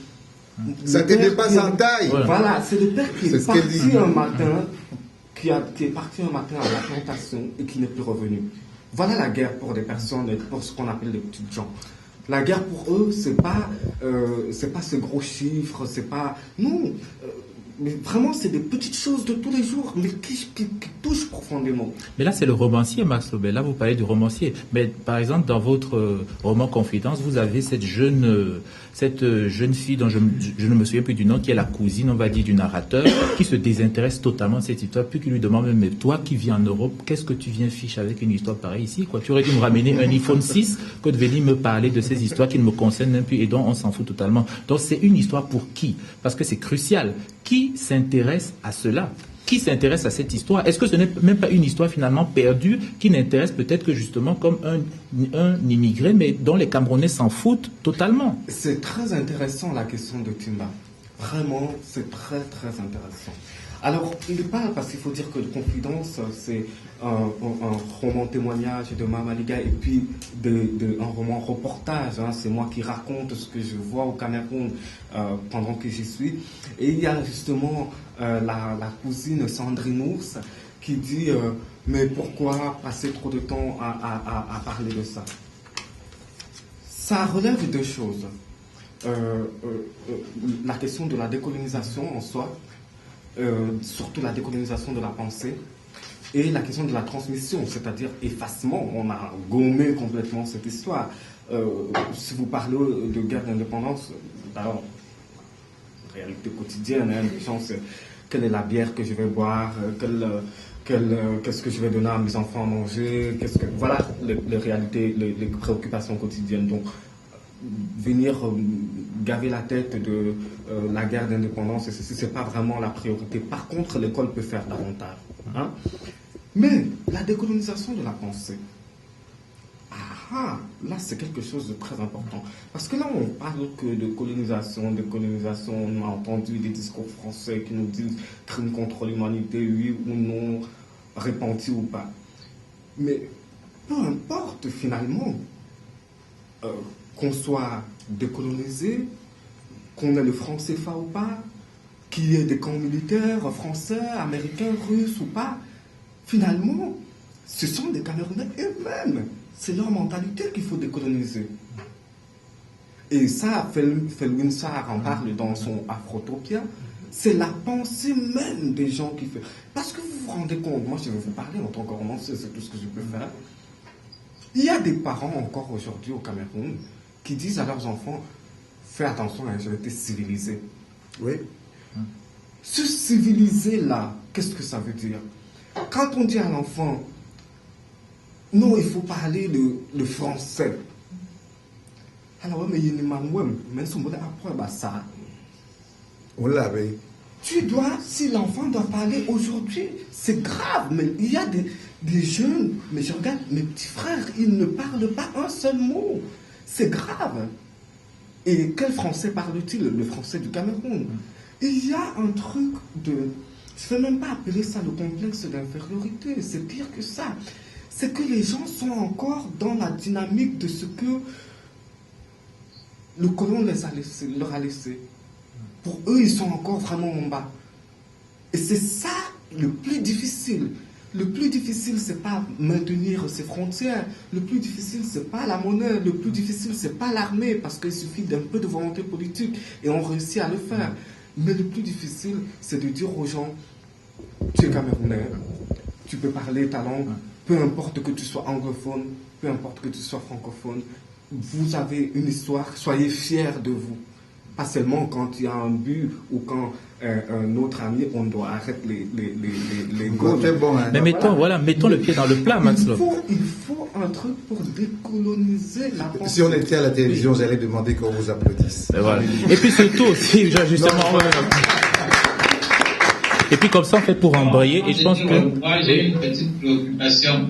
Speaker 1: Ça te dépasse en taille.
Speaker 4: Voilà, c'est le père qui est parti un matin, qui est parti un matin à la plantation et qui n'est plus revenu. Voilà la guerre pour des personnes, pour ce qu'on appelle les petites gens. La guerre pour eux, c'est pas ce gros chiffre, c'est pas... Non, mais vraiment, c'est des petites choses de tous les jours, mais qui touchent profondément.
Speaker 5: Mais là, c'est le romancier, Max Lobel. Là, vous parlez du romancier. Mais par exemple, dans votre roman Confidence, vous avez cette jeune fille dont je ne me souviens plus du nom, qui est la cousine, on va dire, du narrateur, qui se désintéresse totalement de cette histoire, puis qui lui demande, mais toi qui vis en Europe, qu'est-ce que tu viens ficher avec une histoire pareille ici, quoi? Tu aurais dû me ramener un iPhone 6 que de venir me parler de ces histoires qui ne me concernent même plus et dont on s'en fout totalement. Donc, c'est une histoire pour qui? Parce que c'est crucial. Qui s'intéresse à cela? Qui s'intéresse à cette histoire? Est-ce que ce n'est même pas une histoire finalement perdue qui n'intéresse peut-être que justement comme un immigré, mais dont les Camerounais s'en foutent totalement?
Speaker 4: C'est très intéressant la question de Timba. Vraiment, c'est très très intéressant. Alors, il parle, parce qu'il faut dire que Confidence, c'est un roman témoignage de Mama Maliga et puis un roman reportage. Hein. C'est moi qui raconte ce que je vois au Cameroun pendant que j'y suis. Et il y a justement la cousine Sandrine Ours qui dit mais pourquoi passer trop de temps à parler de ça? Ça relève 2 choses. La question de la décolonisation en soi, surtout la décolonisation de la pensée, et la question de la transmission, c'est-à-dire effacement. On a gommé complètement cette histoire. Si vous parlez de guerre d'indépendance, d'abord, réalité quotidienne, hein, les gens, c'est quelle est la bière que je vais boire, qu'est-ce que je vais donner à mes enfants à manger, voilà les réalités, les préoccupations quotidiennes. Donc, venir gaver la tête de la guerre d'indépendance, c'est pas vraiment la priorité. Par contre, l'école peut faire davantage. Hein? Mais la décolonisation de la pensée, là c'est quelque chose de très important. Parce que là on parle que de colonisation, on a entendu des discours français qui nous disent crime contre l'humanité, oui ou non, répenti ou pas. Mais peu importe finalement, qu'on soit décolonisé, qu'on ait le franc CFA ou pas, qu'il y ait des camps militaires français, américains, russes ou pas, finalement, ce sont des Camerounais eux-mêmes. C'est leur mentalité qu'il faut décoloniser. Et ça, Felwine Sarr en parle dans son Afrotopia, c'est la pensée même des gens qui fait. Parce que vous vous rendez compte, moi je vais vous parler en tant que romancier, c'est tout ce que je peux faire. Il y a des parents encore aujourd'hui au Cameroun qui disent à leurs enfants, fais attention, hein, je vais te civiliser.
Speaker 1: Oui.
Speaker 4: Ce civiliser-là, qu'est-ce que ça veut dire? Quand on dit à l'enfant, non, il faut parler le français. Alors, mais il m'a mais son mot après, ça.
Speaker 1: On l'avait.
Speaker 4: Tu dois, si l'enfant doit parler aujourd'hui, c'est grave, mais il y a des jeunes, mais je regarde mes petits frères, ils ne parlent pas un seul mot. C'est grave. Et quel français parle-t-il? Le français du Cameroun. Il y a un truc de... Je ne vais même pas appeler ça le complexe d'infériorité, c'est pire que ça. C'est que les gens sont encore dans la dynamique de ce que le colon leur a laissé. Pour eux, ils sont encore vraiment en bas. Et c'est ça le plus difficile. Le plus difficile, c'est pas maintenir ses frontières. Le plus difficile, c'est pas la monnaie. Le plus difficile, c'est pas l'armée, parce qu'il suffit d'un peu de volonté politique et on réussit à le faire. Mais le plus difficile, c'est de dire aux gens, tu es Camerounais, tu peux parler ta langue, peu importe que tu sois anglophone, peu importe que tu sois francophone, vous avez une histoire, soyez fiers de vous. Pas seulement quand il y a un but ou quand un autre ami, on doit arrêter les gaules.
Speaker 1: Bon, hein.
Speaker 5: Mais mettons le pied dans le plat, Max Lobe.
Speaker 4: Il faut un truc pour décoloniser la pensée.
Speaker 1: Si on était à la télévision, j'allais demander qu'on vous applaudisse.
Speaker 5: Et, voilà. Et puis surtout aussi, justement... Et puis comme ça, on fait pour embrayer. Et je pense que...
Speaker 3: Moi, j'ai une petite préoccupation.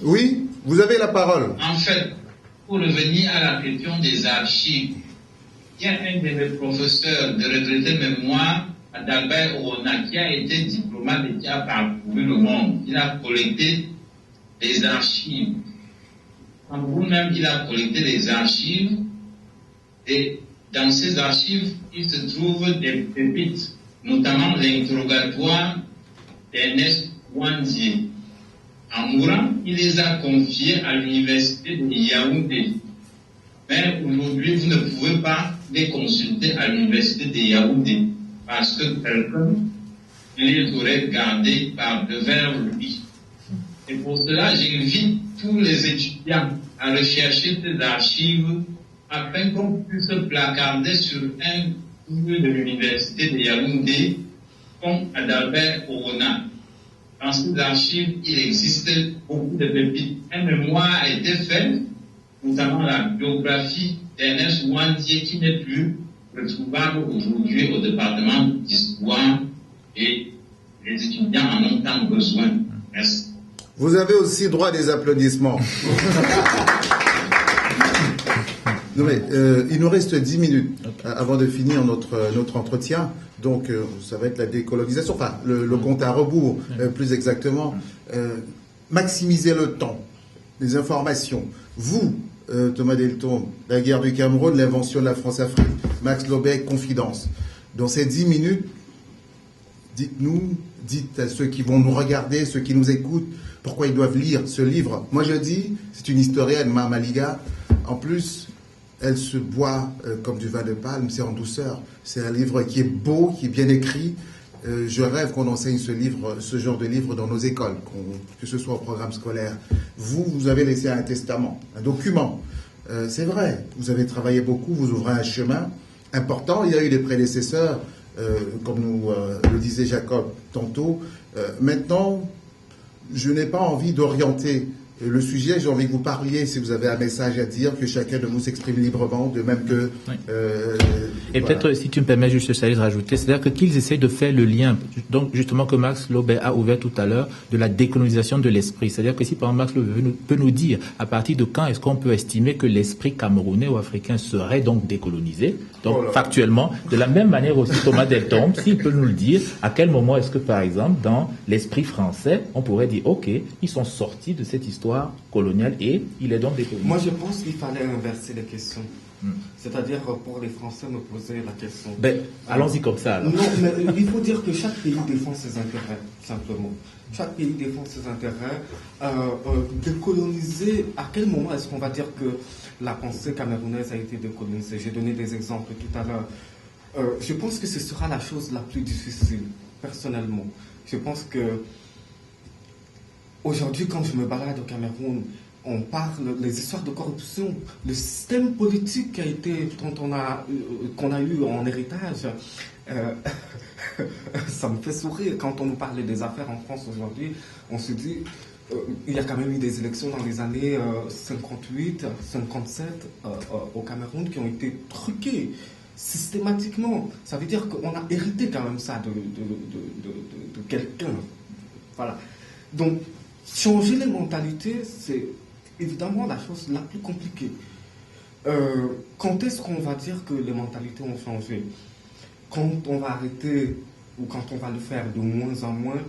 Speaker 1: Oui, vous avez la parole.
Speaker 3: En fait, pour revenir à la question des archives, il y a un de mes professeurs de retraité mémoire, Adalbert Orona, qui a été diplomate et qui a parcouru le monde. Il a collecté les archives. En vous-même, il a collecté les archives et dans ces archives, il se trouve des pépites, notamment l'interrogatoire d'Ernest Wandier. En mourant, il les a confiés à l'université de Yaoundé. Mais aujourd'hui, vous ne pouvez pas les consulter à l'université de Yaoundé parce que quelqu'un les aurait gardés par devers lui. Et pour cela, j'invite tous les étudiants à rechercher ces archives afin qu'on puisse placarder sur un lieu de l'université de Yaoundé comme Adalbert Orona. Dans ces archives, il existe beaucoup de pépites. Un mémoire a été fait, notamment la biographie d'Ernest Wandier, qui n'est plus retrouvable aujourd'hui au département d'histoire, et les étudiants en ont tant besoin. Merci.
Speaker 1: Vous avez aussi droit à des applaudissements. Non mais, il nous reste 10 minutes avant de finir notre entretien. Donc, ça va être la décolonisation, enfin, le compte à rebours, plus exactement. Maximiser le temps, les informations. Vous, Thomas Delton, la guerre du Cameroun, l'invention de la France-Afrique, Max Lobe, Confidence. Dans ces 10 minutes, dites à ceux qui vont nous regarder, ceux qui nous écoutent, pourquoi ils doivent lire ce livre. Moi, je dis, c'est une historienne, Mama Liga. En plus, elle se boit comme du vin de palme, c'est en douceur. C'est un livre qui est beau, qui est bien écrit. Je rêve qu'on enseigne ce genre de livre dans nos écoles, que ce soit au programme scolaire. Vous avez laissé un testament, un document. C'est vrai, vous avez travaillé beaucoup, vous ouvrez un chemin important. Il y a eu des prédécesseurs, comme nous le disait Jacob tantôt. Maintenant, je n'ai pas envie d'orienter le sujet, j'ai envie que vous parliez, si vous avez un message à dire, que chacun de vous s'exprime librement, de même que...
Speaker 5: Oui. Et voilà. Peut-être, si tu me permets juste de rajouter, c'est-à-dire qu'ils essayent de faire le lien, donc justement que Max Lobe a ouvert tout à l'heure, de la décolonisation de l'esprit. C'est-à-dire que si par exemple Max Lobe peut nous dire à partir de quand est-ce qu'on peut estimer que l'esprit camerounais ou africain serait donc décolonisé, donc factuellement, de la même manière aussi Thomas Delton, s'il peut nous le dire, à quel moment est-ce que par exemple dans l'esprit français, on pourrait dire, ok, ils sont sortis de cette histoire coloniale et il est donc décolonisé.
Speaker 4: Moi je pense qu'il fallait inverser les questions. C'est-à-dire pour les Français me poser la question.
Speaker 5: Allons-y comme ça alors.
Speaker 4: Non, mais il faut dire que chaque pays défend ses intérêts, simplement. Chaque pays défend ses intérêts. Décoloniser, à quel moment est-ce qu'on va dire que la pensée camerounaise a été décolonisée? J'ai donné des exemples tout à l'heure. Je pense que ce sera la chose la plus difficile, personnellement. Je pense que aujourd'hui, quand je me balade au Cameroun, on parle des histoires de corruption, le système politique qu'on a eu en héritage. Ça me fait sourire quand on nous parle des affaires en France aujourd'hui. On se dit, il y a quand même eu des élections dans les années 58, 57 au Cameroun qui ont été truquées systématiquement. Ça veut dire qu'on a hérité quand même ça de quelqu'un. Voilà. Donc, changer les mentalités, c'est évidemment la chose la plus compliquée. Quand est-ce qu'on va dire que les mentalités ont changé? Quand on va arrêter, ou quand on va le faire de moins en moins,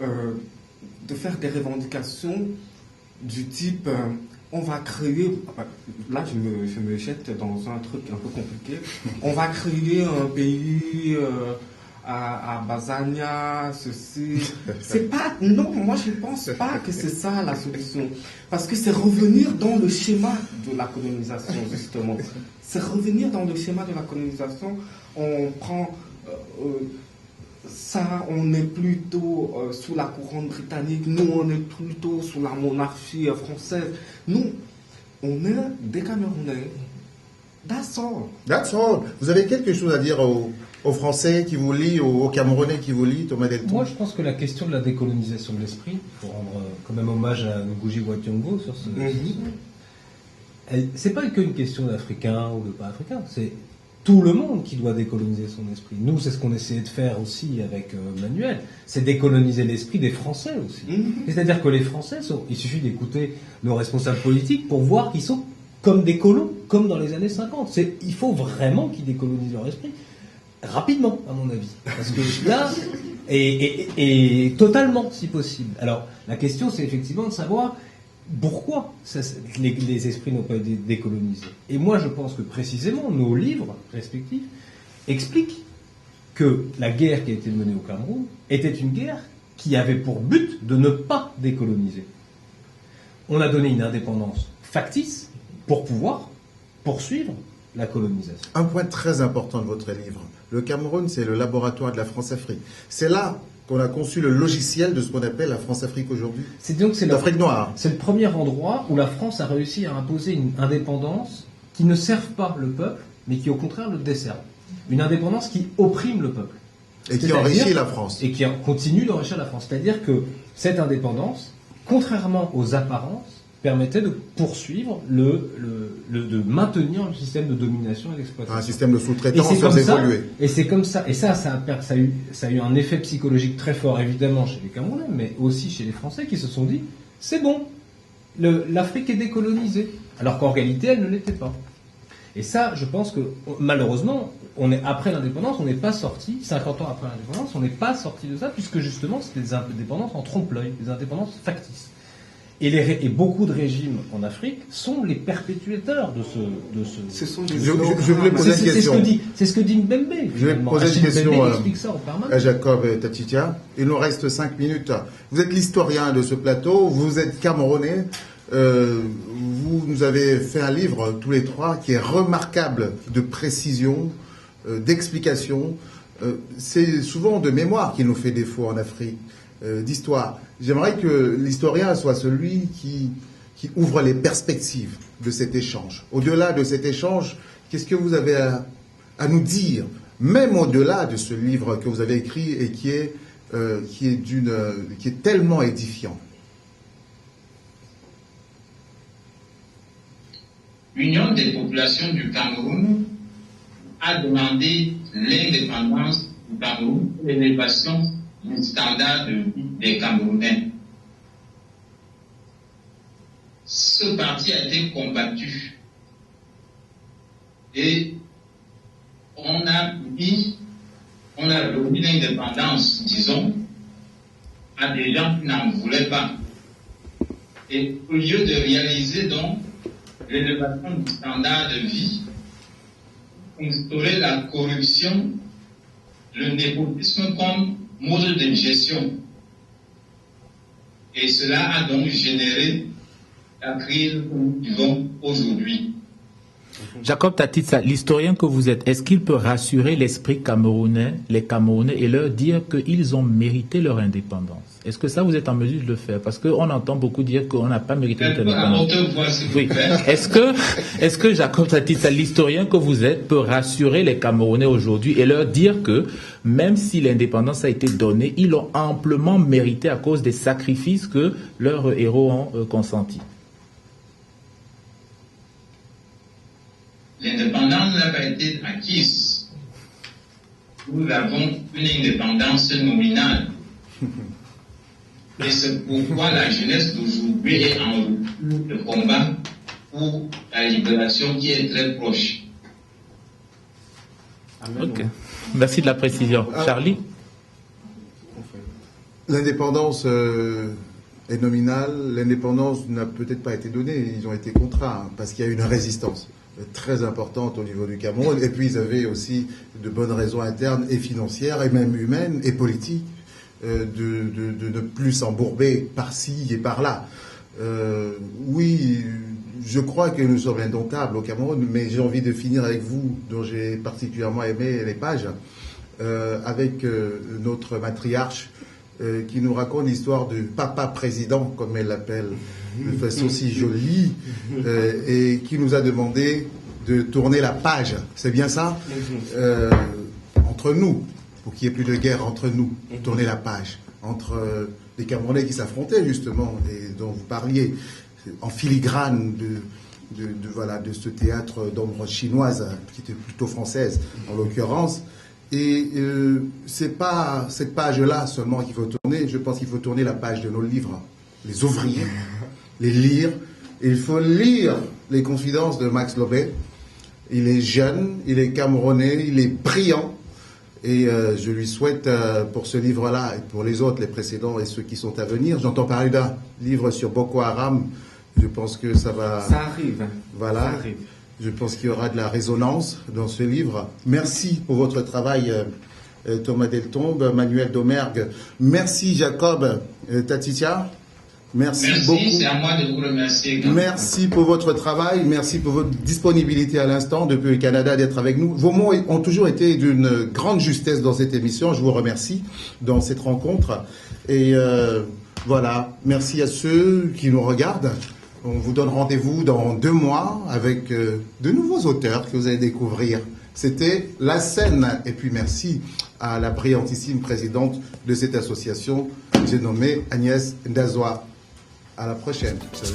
Speaker 4: de faire des revendications du type on va créer, là je me jette dans un truc un peu compliqué, on va créer un pays à Bazania, ceci. C'est pas, non, moi je ne pense pas que c'est ça la solution. Parce que c'est revenir dans le schéma de la colonisation, justement. C'est revenir dans le schéma de la colonisation. On prend ça, on est plutôt sous la couronne britannique, nous on est plutôt sous la monarchie française. Nous, on est des Camerounais. That's all.
Speaker 1: That's all. Vous avez quelque chose à dire aux Français qui vous lisent, aux Camerounais qui vous lisent, Thomas Deltour?
Speaker 2: Moi, je pense que la question de la décolonisation de l'esprit, il faut rendre quand même hommage à Ngugi wa Thiong'o sur ce c'est pas qu'une question d'Africains ou de pas Africains, c'est tout le monde qui doit décoloniser son esprit. Nous, c'est ce qu'on essayait de faire aussi avec Manuel, c'est décoloniser l'esprit des Français aussi. C'est-à-dire que les Français, il suffit d'écouter nos responsables politiques pour voir qu'ils sont comme des colons, comme dans les années 50. Il faut vraiment qu'ils décolonisent leur esprit. Rapidement, à mon avis. Parce que là, et totalement, si possible. Alors, la question, c'est effectivement de savoir pourquoi les esprits n'ont pas été décolonisés. Et moi, je pense que précisément, nos livres respectifs expliquent que la guerre qui a été menée au Cameroun était une guerre qui avait pour but de ne pas décoloniser. On a donné une indépendance factice pour pouvoir poursuivre la colonisation.
Speaker 1: Un point très important de votre livre. Le Cameroun, c'est le laboratoire de la France-Afrique. C'est là qu'on a conçu le logiciel de ce qu'on appelle la France-Afrique aujourd'hui.
Speaker 2: C'est donc
Speaker 1: l'Afrique noire.
Speaker 2: C'est le premier endroit où la France a réussi à imposer une indépendance qui ne serve pas le peuple, mais qui au contraire le dessert. Une indépendance qui opprime le peuple.
Speaker 1: Et qui enrichit la France.
Speaker 2: Et qui continue d'enrichir la France. C'est-à-dire que cette indépendance, contrairement aux apparences, permettait de poursuivre, de maintenir le système de domination et d'exploitation.
Speaker 1: Un système de sous-traitance sans évoluer.
Speaker 2: Et c'est comme ça. Et ça a eu un effet psychologique très fort, évidemment, chez les Camerounais, mais aussi chez les Français qui se sont dit, c'est bon, l'Afrique est décolonisée. Alors qu'en réalité, elle ne l'était pas. Et ça, je pense que, malheureusement, après l'indépendance, on n'est pas sorti, 50 ans après l'indépendance, on n'est pas sorti de ça, puisque justement, c'était des indépendances en trompe-l'œil, des indépendances factices. Et beaucoup de régimes en Afrique sont les perpétuateurs de ce...
Speaker 1: Je voulais poser une question.
Speaker 2: C'est ce que dit Mbembe.
Speaker 1: Je vais poser une question
Speaker 2: à
Speaker 1: Jacob Tatitia. Il nous reste 5 minutes. Vous êtes l'historien de ce plateau, vous êtes Camerounais. Vous nous avez fait un livre, tous les trois, qui est remarquable de précision, d'explication. C'est souvent de mémoire qui nous fait défaut en Afrique, d'histoire. J'aimerais que l'historien soit celui qui ouvre les perspectives de cet échange. Au-delà de cet échange, qu'est-ce que vous avez à nous dire, même au-delà de ce livre que vous avez écrit et qui est tellement édifiant?
Speaker 3: L'Union des populations du Cameroun a demandé l'indépendance du Cameroun et l'élévation du standard de vie des Camerounais. Ce parti a été combattu et on a donné l'indépendance, disons, à des gens qui n'en voulaient pas. Et au lieu de réaliser donc l'élévation du standard de vie, instaurer la corruption, le népotisme comme mode de gestion. Et cela a donc généré la crise que nous vivons aujourd'hui.
Speaker 5: Jacob Tatitsa, l'historien que vous êtes, est-ce qu'il peut rassurer l'esprit camerounais, les Camerounais, et leur dire qu'ils ont mérité leur indépendance? Est-ce que ça, vous êtes en mesure de le faire? Parce qu'on entend beaucoup dire qu'on n'a pas mérité notre indépendance. Oui. Est-ce que Jacob Tatitsa, l'historien que vous êtes, peut rassurer les Camerounais aujourd'hui et leur dire que même si l'indépendance a été donnée, ils l'ont amplement mérité à cause des sacrifices que leurs héros ont consentis?
Speaker 3: L'indépendance n'a pas été acquise. Nous avons une indépendance nominale. Et c'est pourquoi la jeunesse d'aujourd'hui est en rupture de combat pour la libération qui est très proche.
Speaker 5: Ok. Merci de la précision. Charlie?
Speaker 1: L'indépendance est nominale. L'indépendance n'a peut-être pas été donnée. Ils ont été contraints parce qu'il y a eu une résistance très importante au niveau du Cameroun. Et puis, ils avaient aussi de bonnes raisons internes et financières, et même humaines et politiques, de ne plus s'embourber par-ci et par-là. Oui, je crois que nous sommes indomptables au Cameroun, mais j'ai envie de finir avec vous, dont j'ai particulièrement aimé les pages, avec notre matriarche, qui nous raconte l'histoire du papa président, comme elle l'appelle, de façon si jolie, et qui nous a demandé de tourner la page. C'est bien ça? Entre nous, pour qu'il n'y ait plus de guerre entre nous, tourner la page. Entre les Camerounais qui s'affrontaient, justement, et dont vous parliez, en filigrane de ce théâtre d'ombre chinoise, qui était plutôt française, en l'occurrence. Et c'est pas cette page-là seulement qu'il faut tourner. Je pense qu'il faut tourner la page de nos livres, les ouvrir, les lire. Et il faut lire les confidences de Max Lobé. Il est jeune, il est camerounais, il est brillant. Et je lui souhaite pour ce livre-là et pour les autres, les précédents et ceux qui sont à venir. J'entends parler d'un livre sur Boko Haram. Je pense que ça va...
Speaker 4: Ça arrive.
Speaker 1: Voilà.
Speaker 4: Ça arrive.
Speaker 1: Je pense qu'il y aura de la résonance dans ce livre. Merci pour votre travail, Thomas Deltombe, Manuel Domergue. Merci, Jacob Tatitsa. Merci beaucoup.
Speaker 3: C'est à moi de vous remercier.
Speaker 1: Merci pour votre travail. Merci pour votre disponibilité à l'instant depuis le Canada d'être avec nous. Vos mots ont toujours été d'une grande justesse dans cette émission. Je vous remercie dans cette rencontre. Et voilà, merci à ceux qui nous regardent. On vous donne rendez-vous dans 2 mois avec de nouveaux auteurs que vous allez découvrir. C'était La Scène. Et puis merci à la brillantissime présidente de cette association, j'ai nommé Agnès Ndazoa. À la prochaine. Salut.